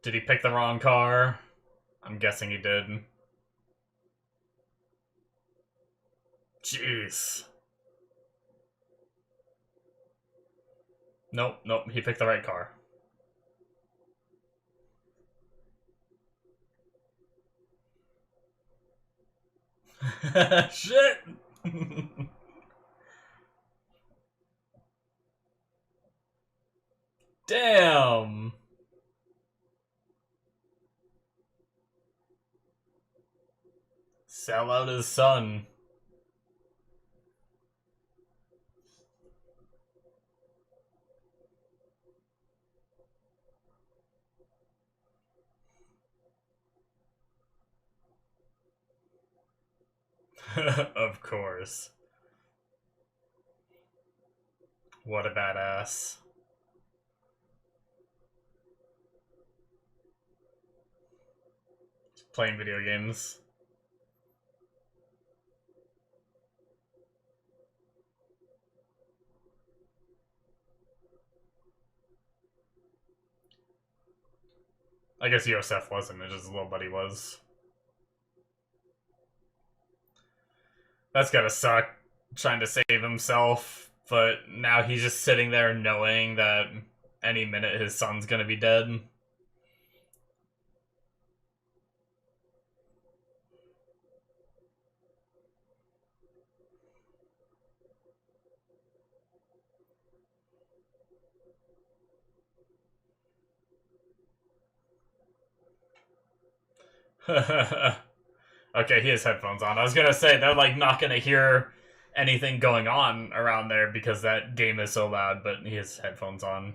Did he pick the wrong car? I'm guessing he did. Jeez. Nope, nope, he picked the right car. Shit! Damn! Sell out his son. Of course. What a badass. Playing video games. I guess Yosef wasn't, just his little buddy was. That's gotta suck, trying to save himself, but now he's just sitting there knowing that any minute his son's gonna be dead. Okay, he has headphones on. I was gonna say, they're like not gonna hear anything going on around there because that game is so loud, but he has headphones on.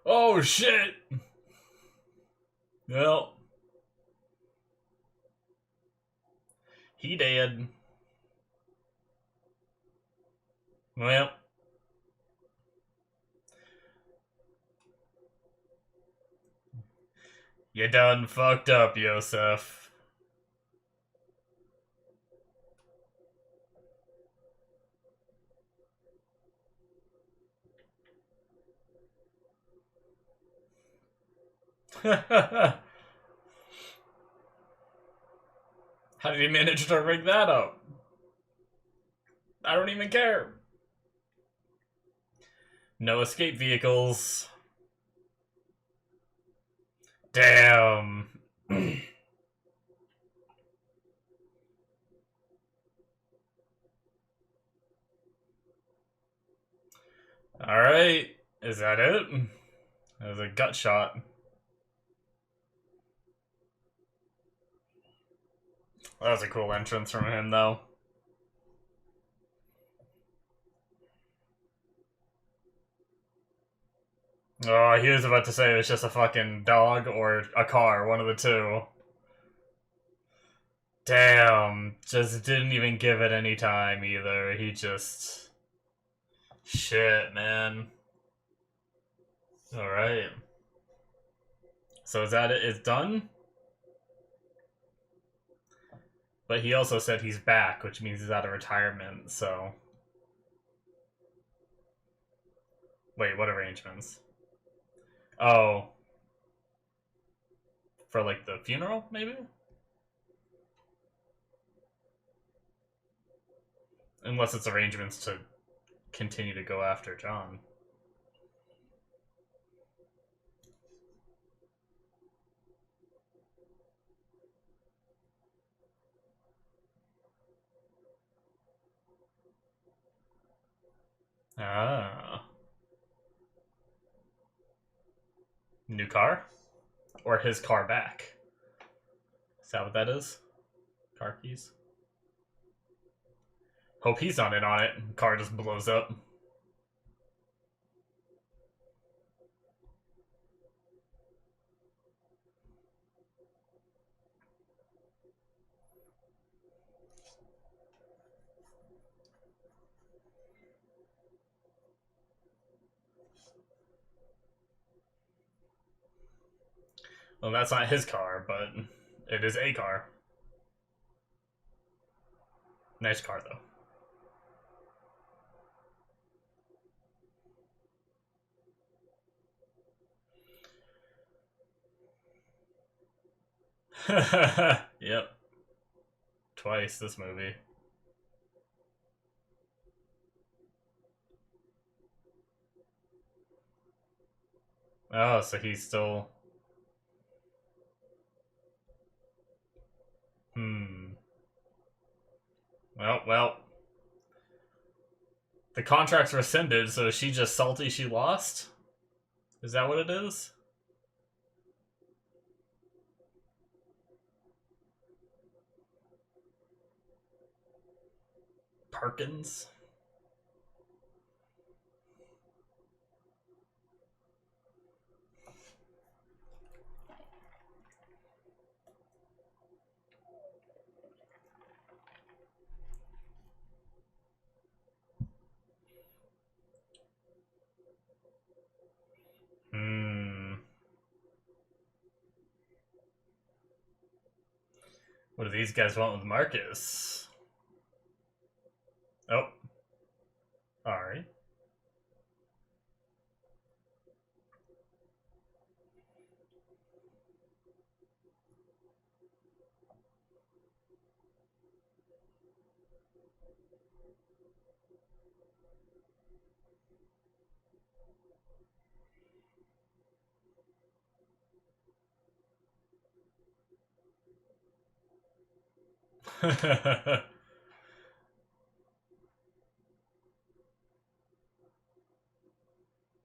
Oh shit! Well, he did. Well, you done fucked up, Yosef. How did he manage to rig that up? I don't even care. No escape vehicles. Damn. Alright. Is that it? That was a gut shot. That was a cool entrance from him, though. Oh, he was about to say it was just a fucking dog or a car, one of the two. Damn, just didn't even give it any time either. He just... Shit, man. Alright. So is that it? It's done? But he also said he's back, which means he's out of retirement, so... Wait, what arrangements? Oh. For, like, the funeral, maybe? Unless it's arrangements to continue to go after John. Ah. New car? Or his car back? Is that what that is? Car keys? Hope he's not in on it. Car just blows up. Well, that's not his car, but it is a car. Nice car, though. Yep. Twice this movie. Oh, so he's still... Well. The contract's rescinded, so is she just salty she lost? Is that what it is? Perkins? What do these guys want with Marcus? Oh. Alright.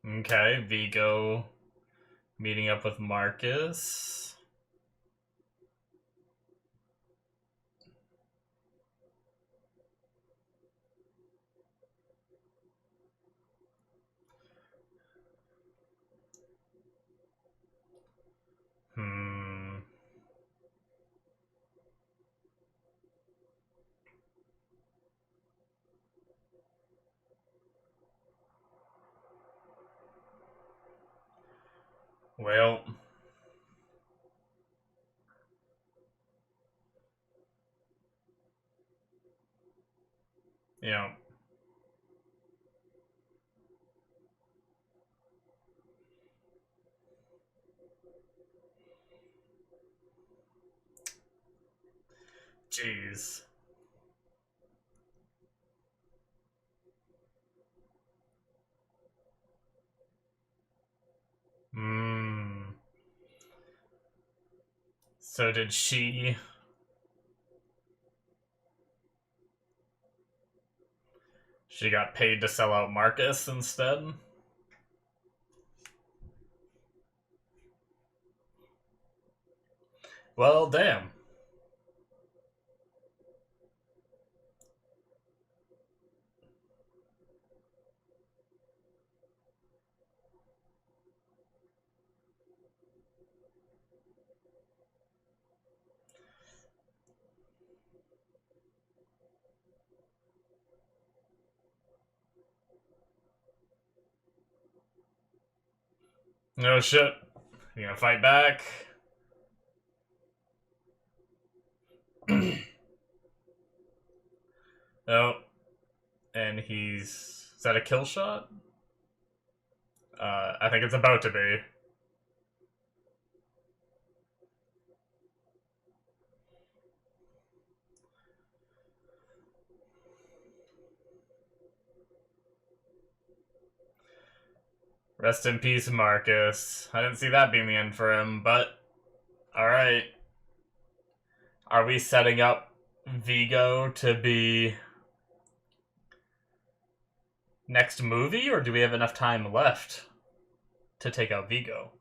Okay, Vigo meeting up with Marcus. Well... Yeah. Jeez. So did she... She got paid to sell out Marcus instead? Well, damn. No shit. You gonna fight back? Oh. And he's... Is that a kill shot? I think it's about to be. Rest in peace, Marcus. I didn't see that being the end for him, but... Alright. Are we setting up Vigo to be... next movie, or do we have enough time left to take out Vigo?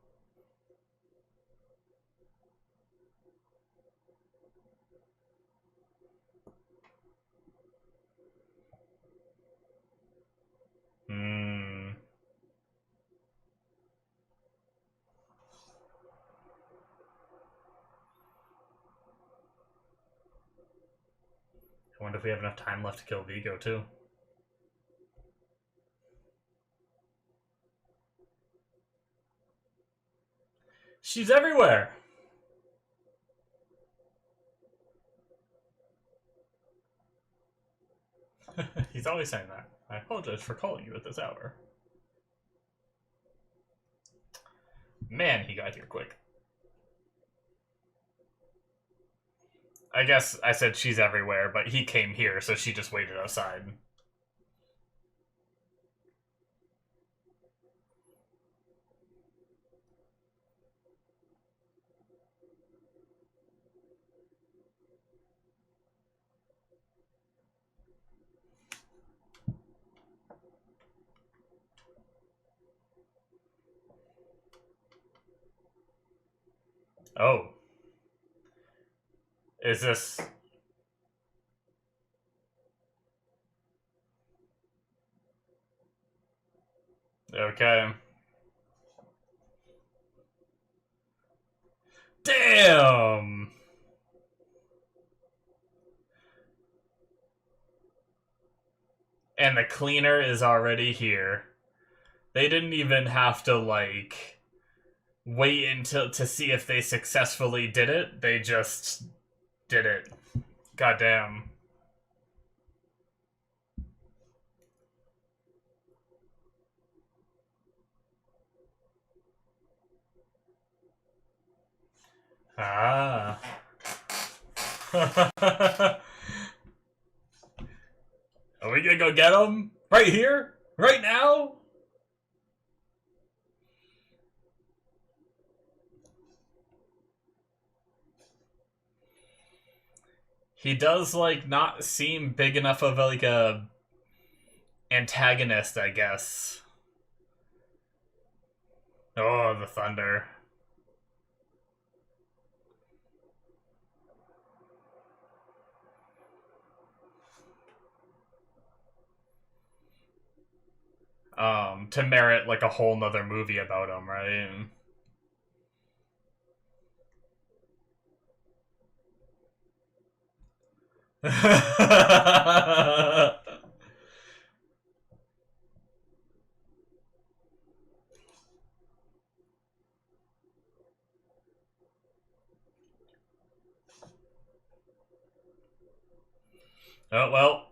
I wonder if we have enough time left to kill Vigo, too. She's everywhere. He's always saying that. I apologize for calling you at this hour. Man, he got here quick. I guess I said she's everywhere, but he came here, so she just waited outside. Oh. Is this... Okay. Damn! And the cleaner is already here. They didn't even have to, like, wait until to see if they successfully did it. They just did it. Goddamn. Ah. Are we gonna go get him? Right here? Right now? He does, like, not seem big enough of, like, a antagonist, I guess. Oh, the thunder. To merit, like, a whole nother movie about him, right? Oh, well.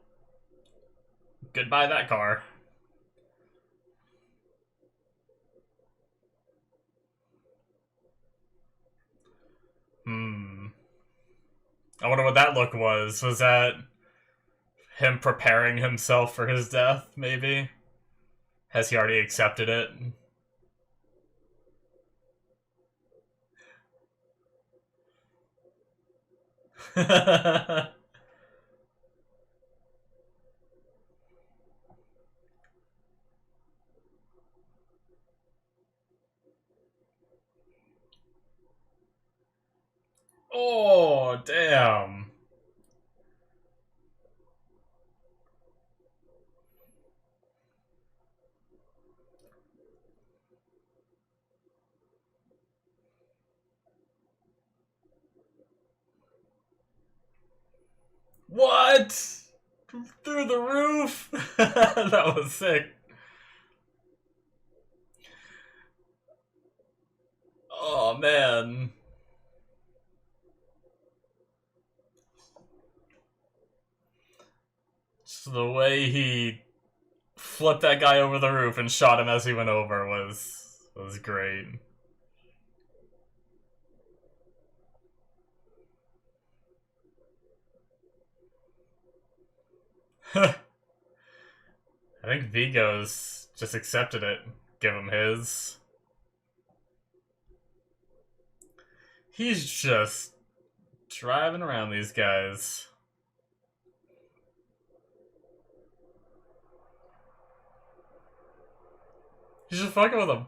Goodbye that car. I wonder what that look was. Was that him preparing himself for his death, maybe? Has he already accepted it? Oh, damn. What? Through the roof? That was sick. Oh, man. Just the way he flipped that guy over the roof and shot him as he went over was great. I think Vigo's just accepted it. Give him his. He's just driving around these guys. He's just fucking with them.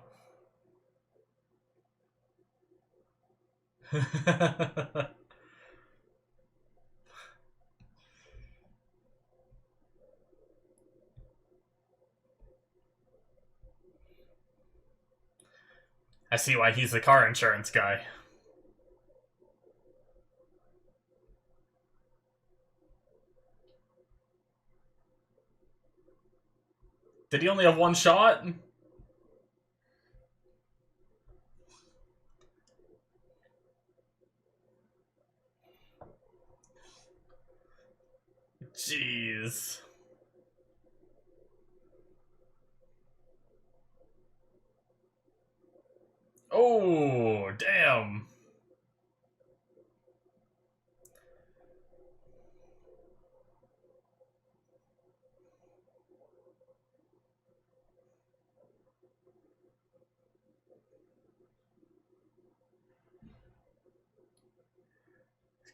I see why he's the car insurance guy. Did he only have one shot? Jeez. Oh, damn.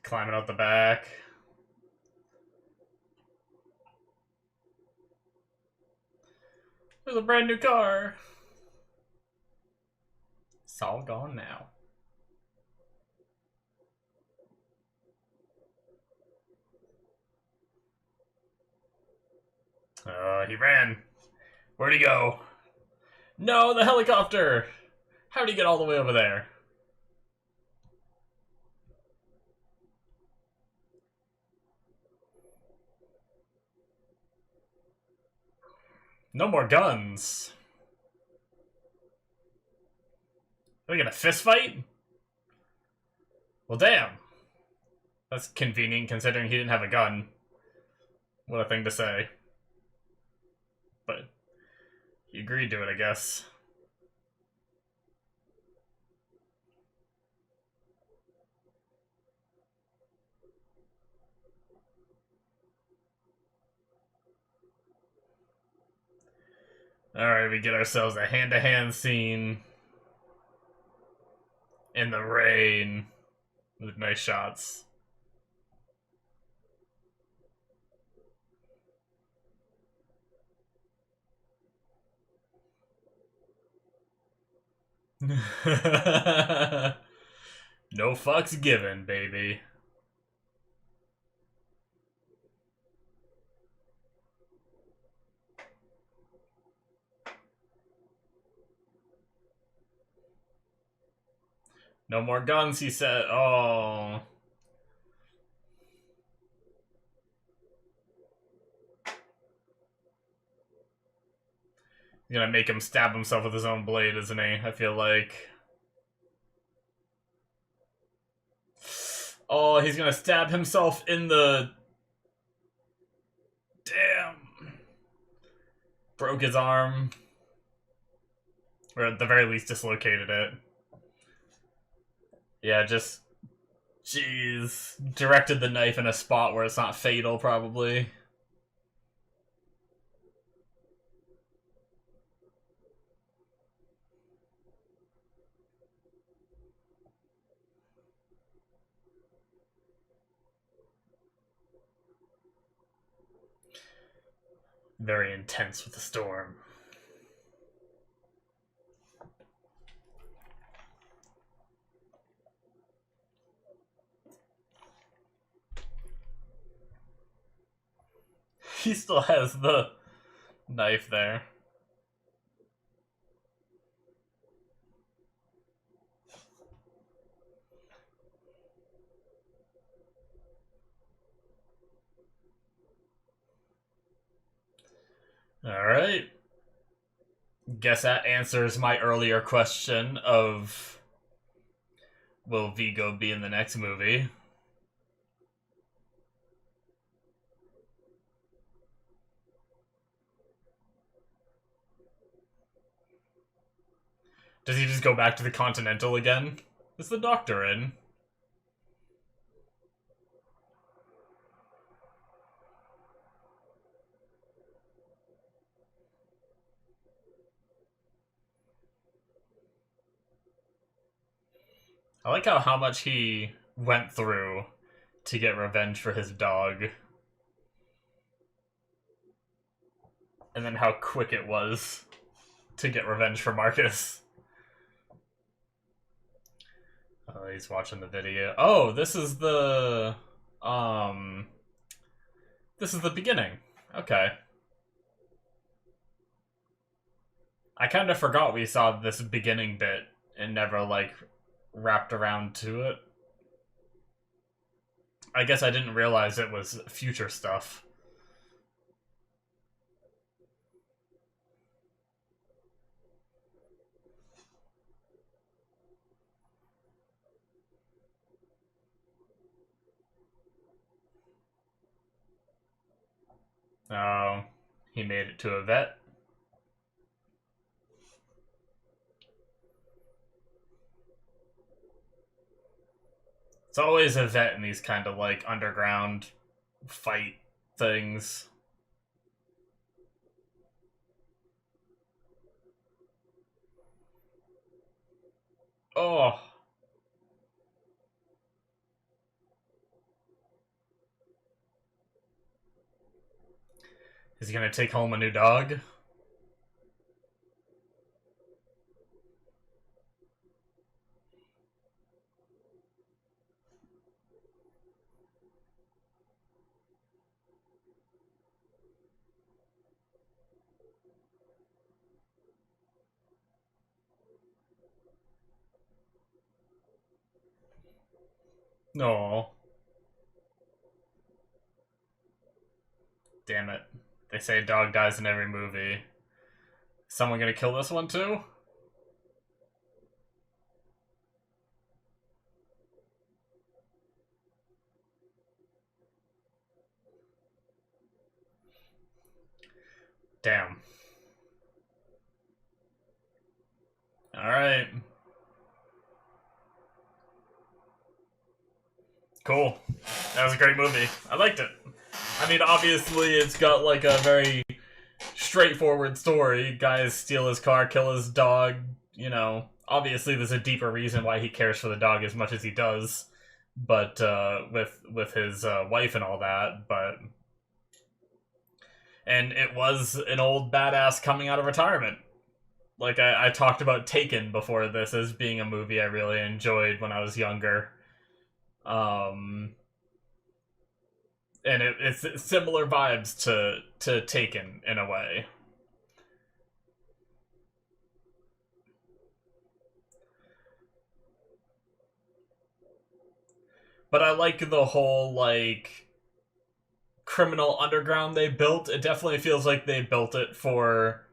Climbing out the back. There's a brand new car. It's all gone now. He ran. Where'd he go? No, the helicopter! How'd he get all the way over there? No more guns. Are we gonna fist fight? Well, damn. That's convenient considering he didn't have a gun. What a thing to say. But he agreed to it, I guess. Alright, we get ourselves a hand-to-hand scene in the rain with nice shots. No fucks given, baby. No more guns, he said. Oh. He's gonna make him stab himself with his own blade, isn't he? I feel like. Oh, he's gonna stab himself in the... Damn. Broke his arm. Or at the very least dislocated it. Yeah, just... Jeez. Directed the knife in a spot where it's not fatal, probably. Very intense with the storm. He still has the knife there. Alright. Guess that answers my earlier question of... Will Vigo be in the next movie? Does he just go back to the Continental again? Is the Doctor in? I like how much he went through to get revenge for his dog. And then how quick it was to get revenge for Marcus. Oh, he's watching the video. Oh, this is the... This is the beginning. Okay. I kind of forgot we saw this beginning bit and never, like, wrapped around to it. I guess I didn't realize it was future stuff. Oh, he made it to a vet. It's always a vet in these kind of like underground fight things. Oh, is he gonna take home a new dog? No. Damn it. They say a dog dies in every movie. Someone gonna kill this one too? Damn. Alright. Cool. That was a great movie. I liked it. I mean, obviously, it's got like a very straightforward story. Guys steal his car, kill his dog. You know, obviously, there's a deeper reason why he cares for the dog as much as he does. But with his wife and all that, and it was an old badass coming out of retirement. Like I talked about Taken before this as being a movie I really enjoyed when I was younger. And it's similar vibes to Taken in a way. But I like the whole like criminal underground they built. It definitely feels like they built it for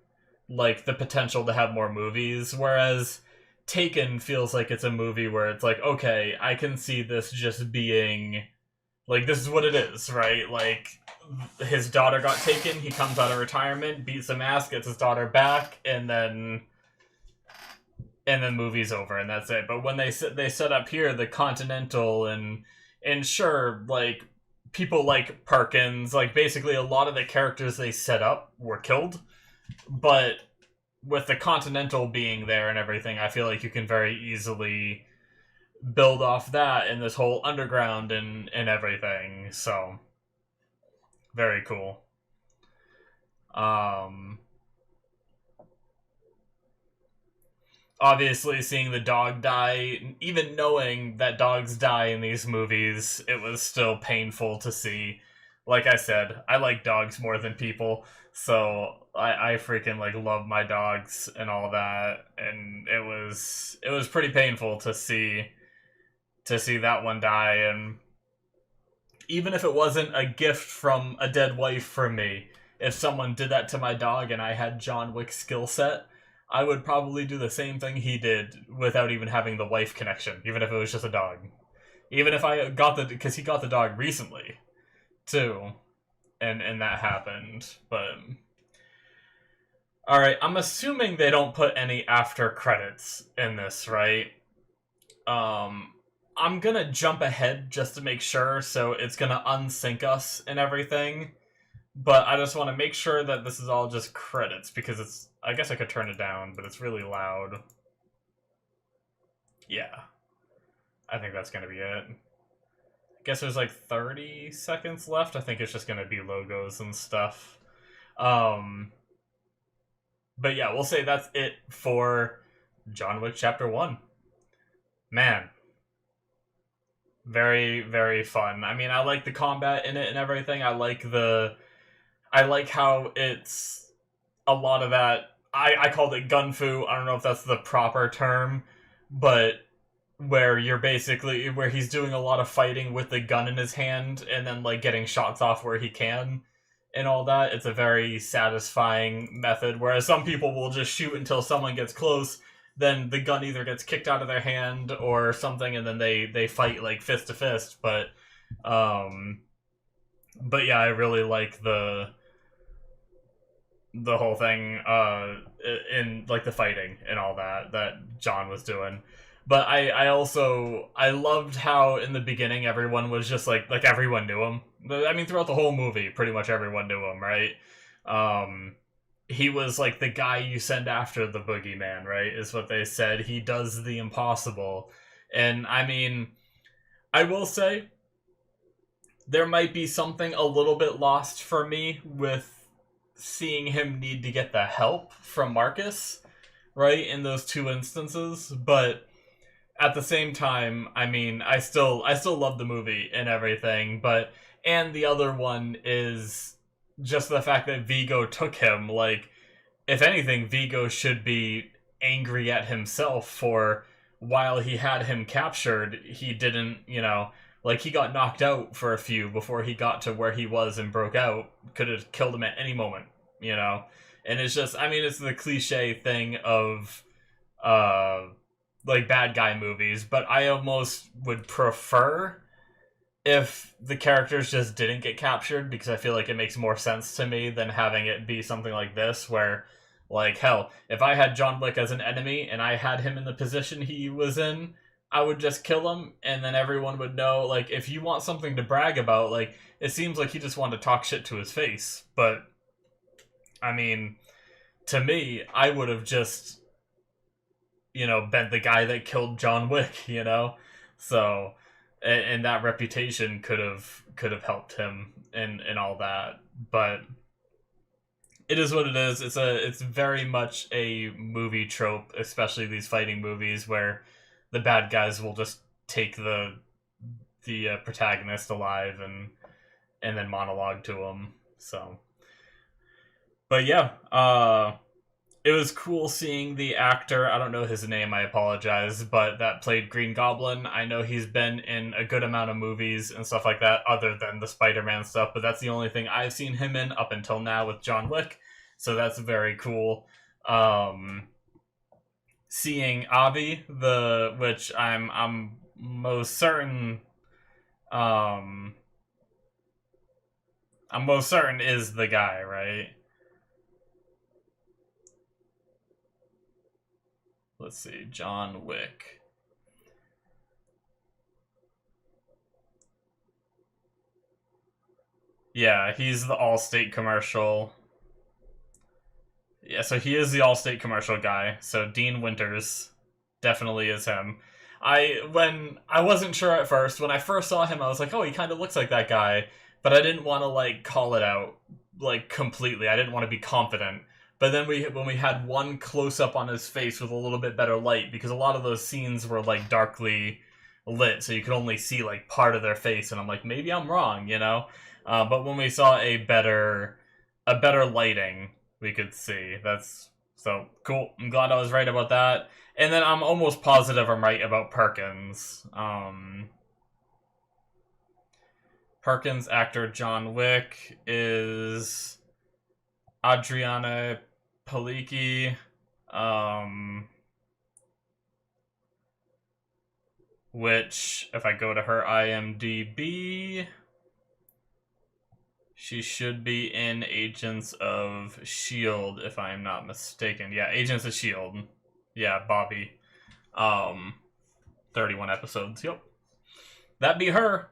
like the potential to have more movies, whereas Taken feels like it's a movie where it's like, okay, I can see this just being like, this is what it is, right? Like, his daughter got taken, he comes out of retirement, beats some ass, gets his daughter back, and then movie's over, and that's it. But when they set up here the Continental, and sure, like, people like Perkins, like, basically a lot of the characters they set up were killed, but with the Continental being there and everything, I feel like you can very easily build off that and this whole underground and everything. So very cool. Obviously seeing the dog die, even knowing that dogs die in these movies, it was still painful to see. Like I said, I like dogs more than people, so I freaking like love my dogs and all that, and it was pretty painful to see that one die. And even if it wasn't a gift from a dead wife for me, if someone did that to my dog and I had John Wick's skill set, I would probably do the same thing he did without even having the wife connection, even if it was just a dog. Even if I got because he got the dog recently, too, and that happened. But all right, I'm assuming they don't put any after credits in this, right? I'm gonna jump ahead just to make sure, so it's gonna unsync us and everything. But I just want to make sure that this is all just credits, because it's... I guess I could turn it down, but it's really loud. Yeah. I think that's gonna be it. I guess there's like 30 seconds left. I think it's just gonna be logos and stuff. But yeah, we'll say that's it for John Wick Chapter 1. Man. Very, very fun. I mean, I like the combat in it and everything. I like how it's a lot of that. I called it gunfu. I don't know if that's the proper term, but where you're basically, where he's doing a lot of fighting with the gun in his hand and then like getting shots off where he can and all that. It's a very satisfying method, whereas some people will just shoot until someone gets close, then the gun either gets kicked out of their hand or something, and then they fight like fist to fist. But yeah, I really like the the whole thing in like the fighting and all that John was doing. But I loved how in the beginning everyone was just like everyone knew him. I mean, throughout the whole movie, pretty much everyone knew him, right? Um, he was like the guy you send after the boogeyman, right? Is what they said. He does the impossible. And I mean, I will say there might be something a little bit lost for me with seeing him need to get the help from Marcus, right? In those two instances, but at the same time, I mean, I still love the movie and everything, but and the other one is just the fact that Vigo took him. Like, if anything, Vigo should be angry at himself for while he had him captured, he didn't, like he got knocked out for a few before he got to where he was and broke out. Could have killed him at any moment, you know? And it's just, I mean, it's the cliche thing of, uh, like bad guy movies, but I almost would prefer if the characters just didn't get captured, because I feel like it makes more sense to me than having it be something like this where, like, hell, if I had John Wick as an enemy and I had him in the position he was in, I would just kill him and then everyone would know. Like, if you want something to brag about, like, it seems like he just wanted to talk shit to his face, but I mean, to me, I would have just, been the guy that killed John Wick. So, and that reputation could have helped him and all that. But it is what it is. It's very much a movie trope, especially these fighting movies where the bad guys will just take the protagonist alive and then monologue to him. So, but yeah, it was cool seeing the actor, I don't know his name, I apologize, but that played Green Goblin. I know he's been in a good amount of movies and stuff like that, other than the Spider-Man stuff, but that's the only thing I've seen him in up until now with John Wick, so that's very cool. Seeing Avi, which I'm most certain, I'm most certain is the guy, right? Let's see, John Wick. Yeah, he's the Allstate commercial. Yeah, so he is the Allstate commercial guy. So Dean Winters definitely is him. I wasn't sure at first. When I first saw him, I was like, oh, he kind of looks like that guy, but I didn't want to like call it out like completely. I didn't want to be confident. But then when we had one close up on his face with a little bit better light, because a lot of those scenes were like darkly lit, so you could only see like part of their face, and I'm like, maybe I'm wrong. But when we saw a better lighting, we could see. That's so cool. I'm glad I was right about that. And then I'm almost positive I'm right about Perkins. Perkins actor John Wick is Adriana Palicki, which, if I go to her IMDb, she should be in Agents of S.H.I.E.L.D., if I'm not mistaken. Yeah, Agents of S.H.I.E.L.D. Yeah, Bobby. 31 episodes, yep. That'd be her.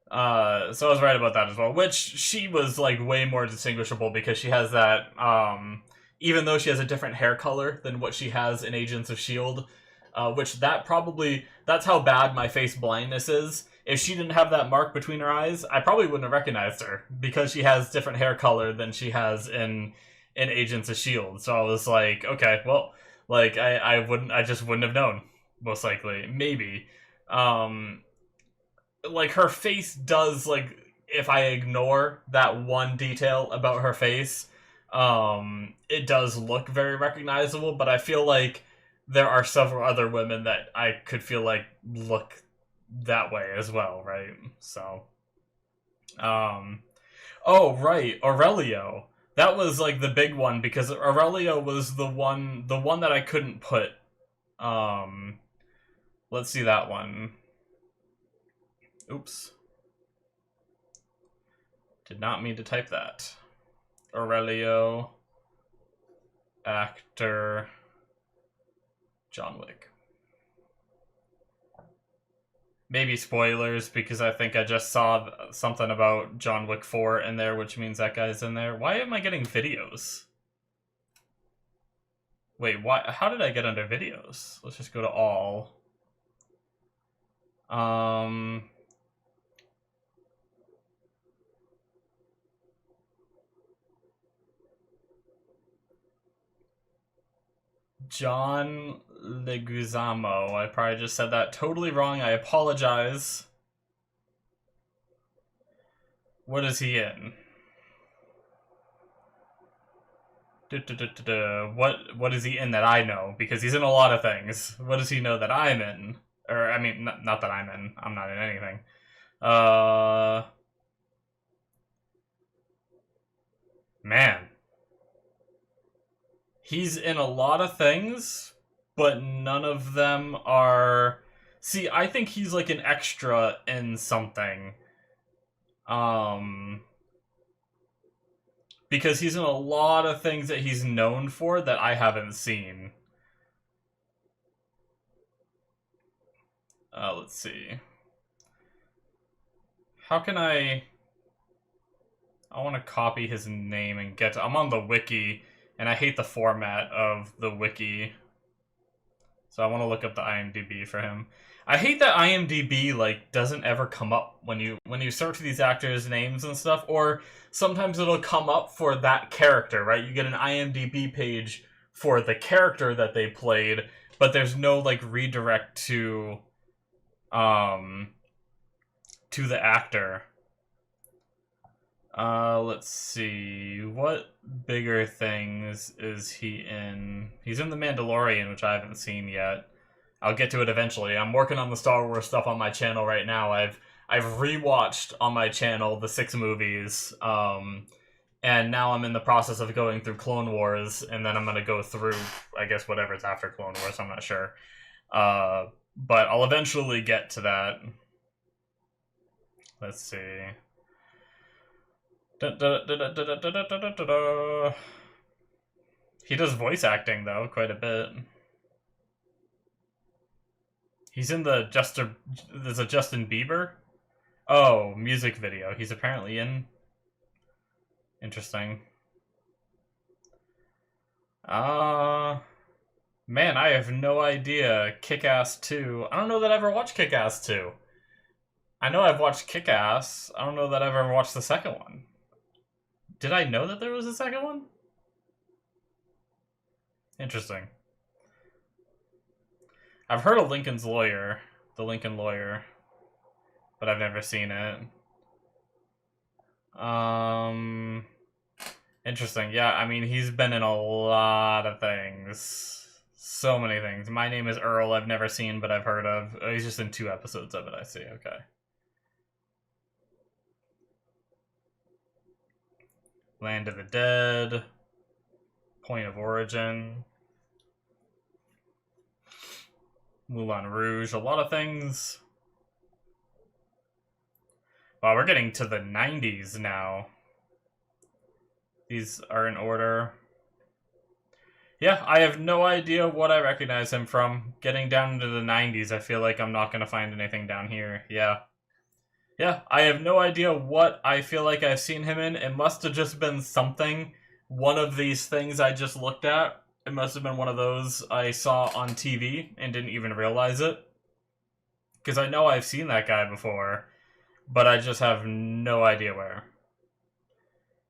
So I was right about that as well. Which she was like way more distinguishable because she has that, even though she has a different hair color than what she has in Agents of S.H.I.E.L.D., which that's how bad my face blindness is. If she didn't have that mark between her eyes, I probably wouldn't have recognized her because she has different hair color than she has in Agents of S.H.I.E.L.D. So I was like, okay, well, like I just wouldn't have known, most likely. Maybe. Like her face does, like, if I ignore that one detail about her face, it does look very recognizable, but I feel like there are several other women that I could feel like look that way as well, right? So, oh, right, Aurelio. That was like the big one because Aurelio was the one that I couldn't put. Let's see that one. Oops. Did not mean to type that. Aurelio. actor John Wick. Maybe spoilers, because I think I just saw something about John Wick 4 in there, which means that guy's in there. Why am I getting videos? Wait, why? How did I get under videos? Let's just go to all. John Leguizamo. I probably just said that totally wrong. I apologize. What is he in? What is he in that I know? Because he's in a lot of things. What does he know that I'm in? Or, I mean, not that I'm in. I'm not in anything. Man. He's in a lot of things, but none of them are... See, I think he's like an extra in something. Because he's in a lot of things that he's known for that I haven't seen. Let's see. How can I want to copy his name and get to... I'm on the wiki, and I hate the format of the wiki. So I want to look up the IMDb for him. I hate that IMDb like doesn't ever come up when you search these actors' names and stuff, or sometimes it'll come up for that character, right? You get an IMDb page for the character that they played, but there's no like redirect to the actor. Let's see. What bigger things is he in? He's in The Mandalorian, which I haven't seen yet. I'll get to it eventually. I'm working on the Star Wars stuff on my channel right now. I've rewatched on my channel the 6 movies, and now I'm in the process of going through Clone Wars, and then I'm gonna go through, I guess, whatever's after Clone Wars. I'm not sure, but I'll eventually get to that. Let's see. He does voice acting though, quite a bit. He's in the there's a Justin Bieber? Oh, music video. He's apparently in. Interesting. Man, I have no idea. Kick-Ass 2. I don't know that I ever watched Kick-Ass 2. I know I've watched Kick-Ass. I don't know that I've ever watched the second one. Did I know that there was a second one? Interesting. I've heard of Lincoln's Lawyer, the Lincoln Lawyer, but I've never seen it. Interesting. Yeah, I mean, he's been in a lot of things. So many things. My Name is Earl, I've never seen, but I've heard of. Oh, he's just in 2 episodes of it, I see. Okay. Land of the Dead. Point of Origin. Moulin Rouge, a lot of things. Wow, we're getting to the 90s now. These are in order. Yeah, I have no idea what I recognize him from. Getting down into the 90s, I feel like I'm not going to find anything down here. Yeah. Yeah, I have no idea what I feel like I've seen him in. It must have just been something. One of these things I just looked at. It must have been one of those I saw on TV and didn't even realize it. Because I know I've seen that guy before, but I just have no idea where.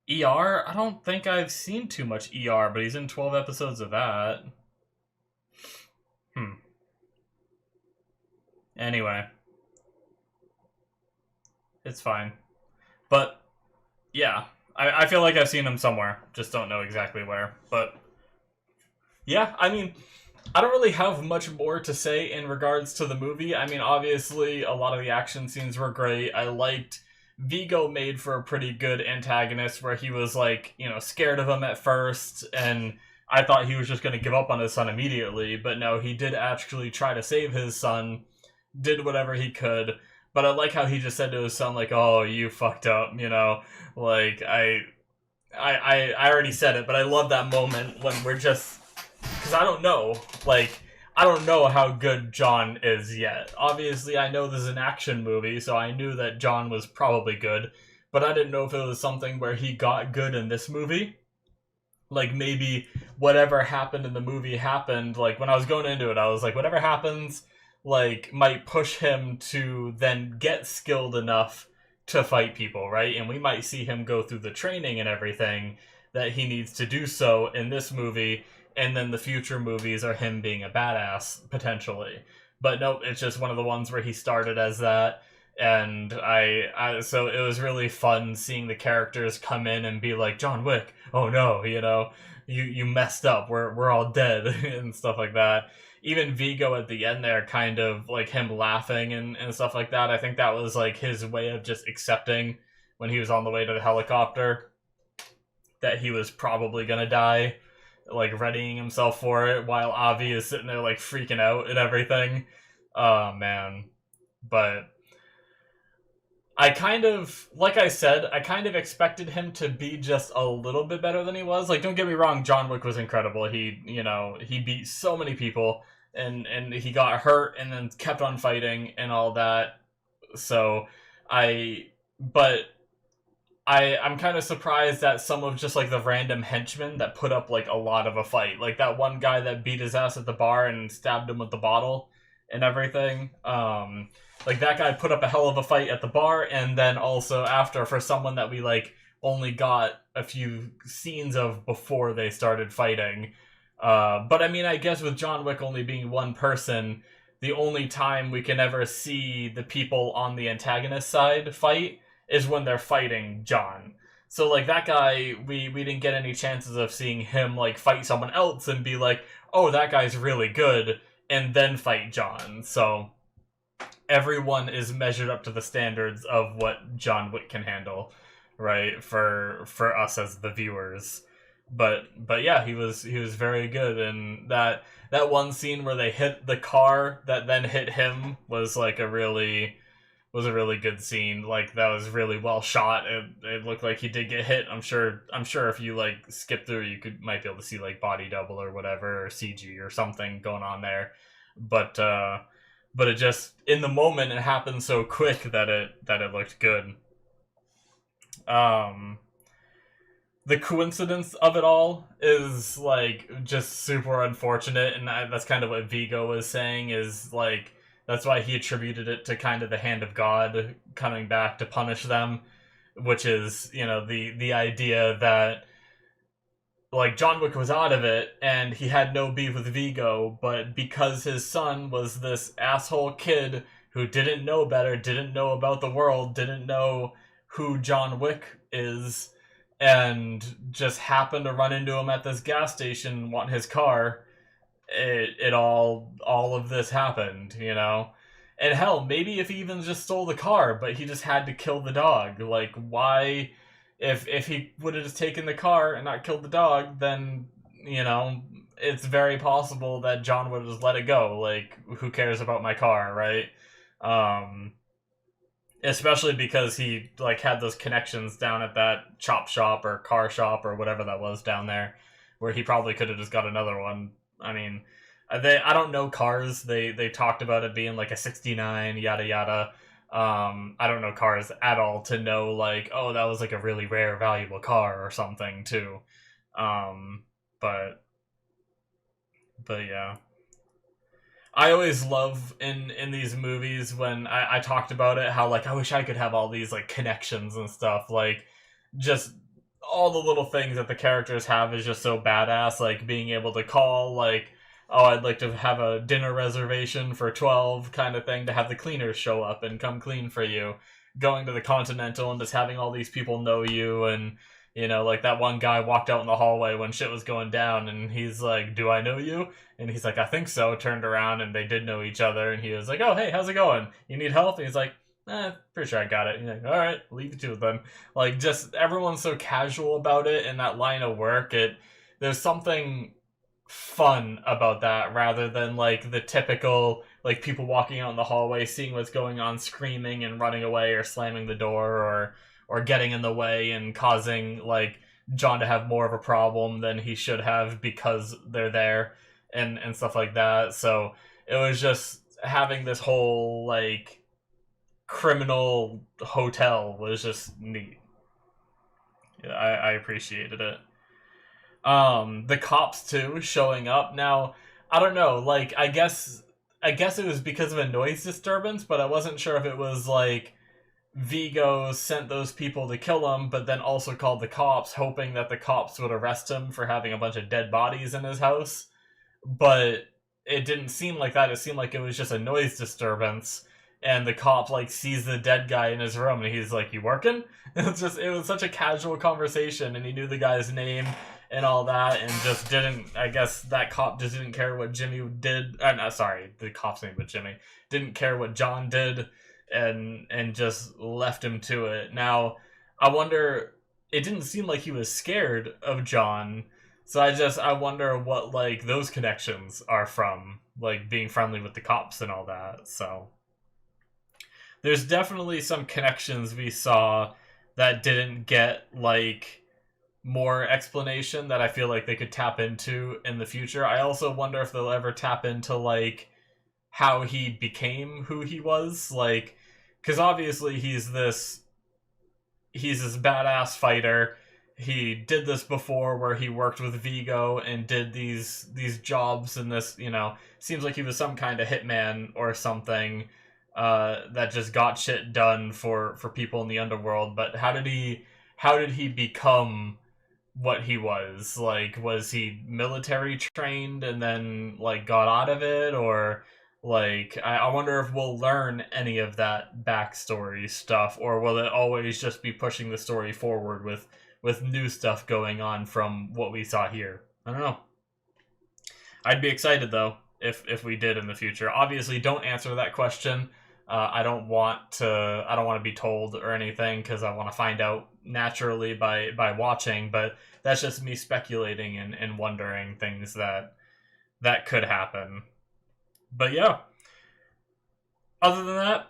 ER? I don't think I've seen too much ER, but he's in 12 episodes of that. Anyway. It's fine. But, yeah. I feel like I've seen him somewhere. Just don't know exactly where. But, yeah, I mean, I don't really have much more to say in regards to the movie. I mean, obviously, a lot of the action scenes were great. I liked... Vigo made for a pretty good antagonist where he was, like, you know, scared of him at first, and I thought he was just going to give up on his son immediately, but no, he did actually try to save his son, did whatever he could, but I like how he just said to his son, like, oh, you fucked up, you know, like, I already said it, but I love that moment when we're just, because I don't know, like, I don't know how good John is yet. Obviously, I know this is an action movie, so I knew that John was probably good, but I didn't know if it was something where he got good in this movie. Like, maybe whatever happened in the movie happened, like, when I was going into it, I was like, whatever happens, like, might push him to then get skilled enough to fight people, right? And we might see him go through the training and everything that he needs to do so in this movie, and then the future movies are him being a badass, potentially. But nope, it's just one of the ones where he started as that, and so it was really fun seeing the characters come in and be like, John Wick, oh no, you messed up, we're all dead, and stuff like that. Even Vigo at the end there, kind of like him laughing and stuff like that. I think that was like his way of just accepting when he was on the way to the helicopter that he was probably gonna die, like readying himself for it, while Avi is sitting there like freaking out and everything. Oh man. But I kind of, like I said, I kind of expected him to be just a little bit better than he was. Like, don't get me wrong, John Wick was incredible. He beat so many people, and he got hurt and then kept on fighting and all that. So, but I'm kind of surprised that some of just like the random henchmen that put up like a lot of a fight, like that one guy that beat his ass at the bar and stabbed him with the bottle and everything. Like that guy put up a hell of a fight at the bar, and then also after, for someone that we like only got a few scenes of before they started fighting. But I mean, I guess with John Wick only being one person, the only time we can ever see the people on the antagonist side fight is when they're fighting John. So like that guy, we didn't get any chances of seeing him like fight someone else and be like, oh, that guy's really good, and then fight John. So everyone is measured up to the standards of what John Wick can handle, right? For us as the viewers. But yeah, he was very good, and that one scene where they hit the car that then hit him was like a really good scene. Like that was really well shot. It looked like he did get hit. I'm sure if you like skip through, you might be able to see like body double or whatever, or CG or something going on there. But it just, in the moment, it happened so quick that it looked good. The coincidence of it all is like just super unfortunate, and that's kind of what Vigo was saying, is like that's why he attributed it to kind of the hand of God coming back to punish them, which is, the idea that like John Wick was out of it and he had no beef with Vigo, but because his son was this asshole kid who didn't know better, didn't know about the world, didn't know who John Wick is, and just happened to run into him at this gas station and want his car, it all of this happened, And hell, maybe if he even just stole the car, but he just had to kill the dog. Like, why? If he would have just taken the car and not killed the dog, then, it's very possible that John would have just let it go. Like, who cares about my car, right? Especially because he, like, had those connections down at that chop shop or car shop or whatever that was down there, where he probably could have just got another one. I mean, I don't know cars. They talked about it being like a 69, yada yada. I don't know cars at all to know, like, oh, that was like a really rare, valuable car or something too. But yeah. I always love in these movies when I talked about it, how like I wish I could have all these like connections and stuff, like just all the little things that the characters have is just so badass, like being able to call, like, oh, I'd like to have a dinner reservation for 12 kind of thing, to have the cleaners show up and come clean for you. Going to the Continental and just having all these people know you, and, like that one guy walked out in the hallway when shit was going down, and he's like, do I know you? And he's like, I think so. Turned around and they did know each other, and he was like, oh, hey, how's it going? You need help? And he's like, pretty sure I got it. And he's like, all right, leave it to them. Like, just everyone's so casual about it in that line of work. There's something fun about that, rather than like the typical like people walking out in the hallway, seeing what's going on, screaming and running away, or slamming the door, or getting in the way and causing like John to have more of a problem than he should have because they're there and stuff like that. So it was just having this whole like criminal hotel was just neat. Yeah, I appreciated it. The cops too showing up. Now, I don't know, like I guess it was because of a noise disturbance, but I wasn't sure if it was like Vigo sent those people to kill him, but then also called the cops, hoping that the cops would arrest him for having a bunch of dead bodies in his house. But it didn't seem like that. It seemed like it was just a noise disturbance. And the cop like sees the dead guy in his room, and he's like, "You working?" It was such a casual conversation, and he knew the guy's name and all that, and just didn't. I guess that cop just didn't care what Jimmy did. No, sorry, the cop's name was Jimmy. Didn't care what John did, and just left him to it. Now, I wonder. It didn't seem like he was scared of John, so I wonder what like those connections are from, like being friendly with the cops and all that. So there's definitely some connections we saw that didn't get like more explanation that I feel like they could tap into in the future. I also wonder if they'll ever tap into like how he became who he was, like because obviously he's this badass fighter. He did this before where he worked with Vigo and did these jobs, and this, seems like he was some kind of hitman or something, that just got shit done for people in the underworld. But how did he become what he was? Like, was he military trained and then like got out of it, or like I wonder if we'll learn any of that backstory stuff, or will it always just be pushing the story forward with new stuff going on from what we saw here? I don't know. I'd be excited though if we did in the future. Obviously, don't answer that question. I don't want to be told or anything, because I want to find out naturally by watching. But that's just me speculating and wondering things that could happen. But yeah, other than that,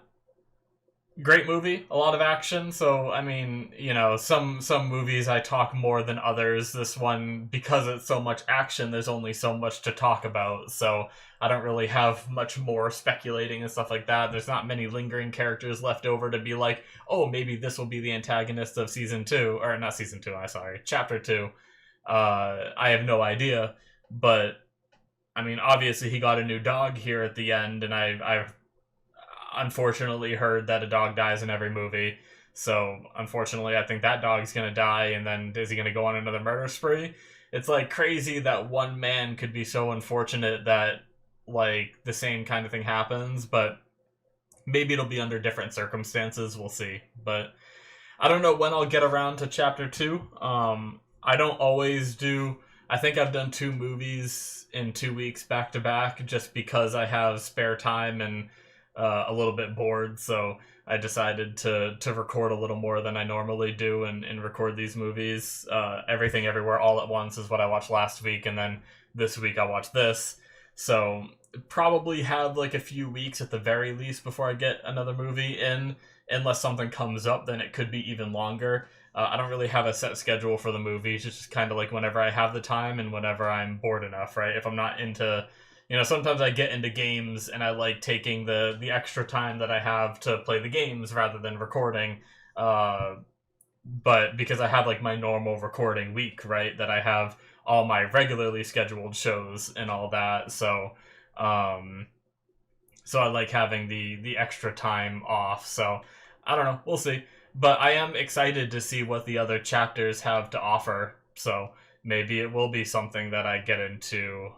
great movie, a lot of action. So I mean, some movies I talk more than others. This one, because it's so much action, there's only so much to talk about. So I don't really have much more speculating and stuff like that. There's not many lingering characters left over to be like, oh, maybe this will be the antagonist of season 2, or not season 2. I'm sorry, chapter 2. I have no idea, but I mean, obviously he got a new dog here at the end, and I've unfortunately heard that a dog dies in every movie. So unfortunately, I think that dog's gonna die, and then is he gonna go on another murder spree? It's like crazy that one man could be so unfortunate that like the same kind of thing happens, but maybe it'll be under different circumstances. We'll see. But I don't know when I'll get around to chapter 2. I don't always do. I think I've done 2 movies in 2 weeks back to back, just because I have spare time and a little bit bored. So I decided to record a little more than I normally do, and record these movies. Everything Everywhere All at Once is what I watched last week, and then this week I watched this. So probably have like a few weeks at the very least before I get another movie in, unless something comes up. Then it could be even longer. I don't really have a set schedule for the movies. It's just kind of like whenever I have the time and whenever I'm bored enough, right? If I'm not into, sometimes I get into games and I like taking the extra time that I have to play the games rather than recording. But because I have like my normal recording week, right, that I have all my regularly scheduled shows and all that. So I like having the extra time off. So I don't know. We'll see. But I am excited to see what the other chapters have to offer. So maybe it will be something that I get into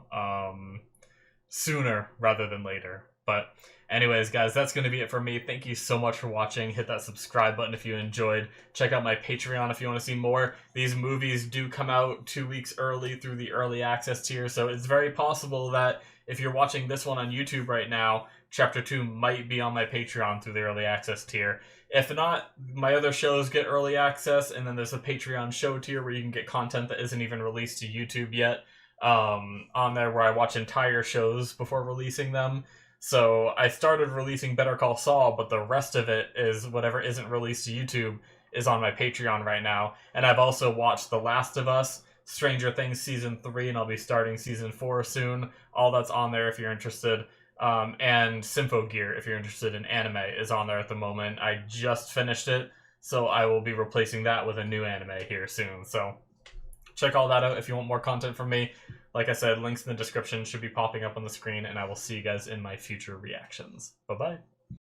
sooner rather than later. But anyways, guys, that's going to be it for me. Thank you so much for watching. Hit that subscribe button if you enjoyed. Check out my Patreon if you want to see more. These movies do come out 2 weeks early through the early access tier. So it's very possible that if you're watching this one on YouTube right now, Chapter 2 might be on my Patreon through the early access tier. If not, my other shows get early access, and then there's a Patreon show tier where you can get content that isn't even released to YouTube yet. On there where I watch entire shows before releasing them. So I started releasing Better Call Saul, but the rest of it is whatever isn't released to YouTube is on my Patreon right now. And I've also watched The Last of Us, Stranger Things Season 3, and I'll be starting Season 4 soon. All that's on there if you're interested. And Symphogear, if you're interested in anime, is on there at the moment. I just finished it, so I will be replacing that with a new anime here soon. So check all that out if you want more content from me. Like I said, links in the description should be popping up on the screen, and I will see you guys in my future reactions. Bye-bye.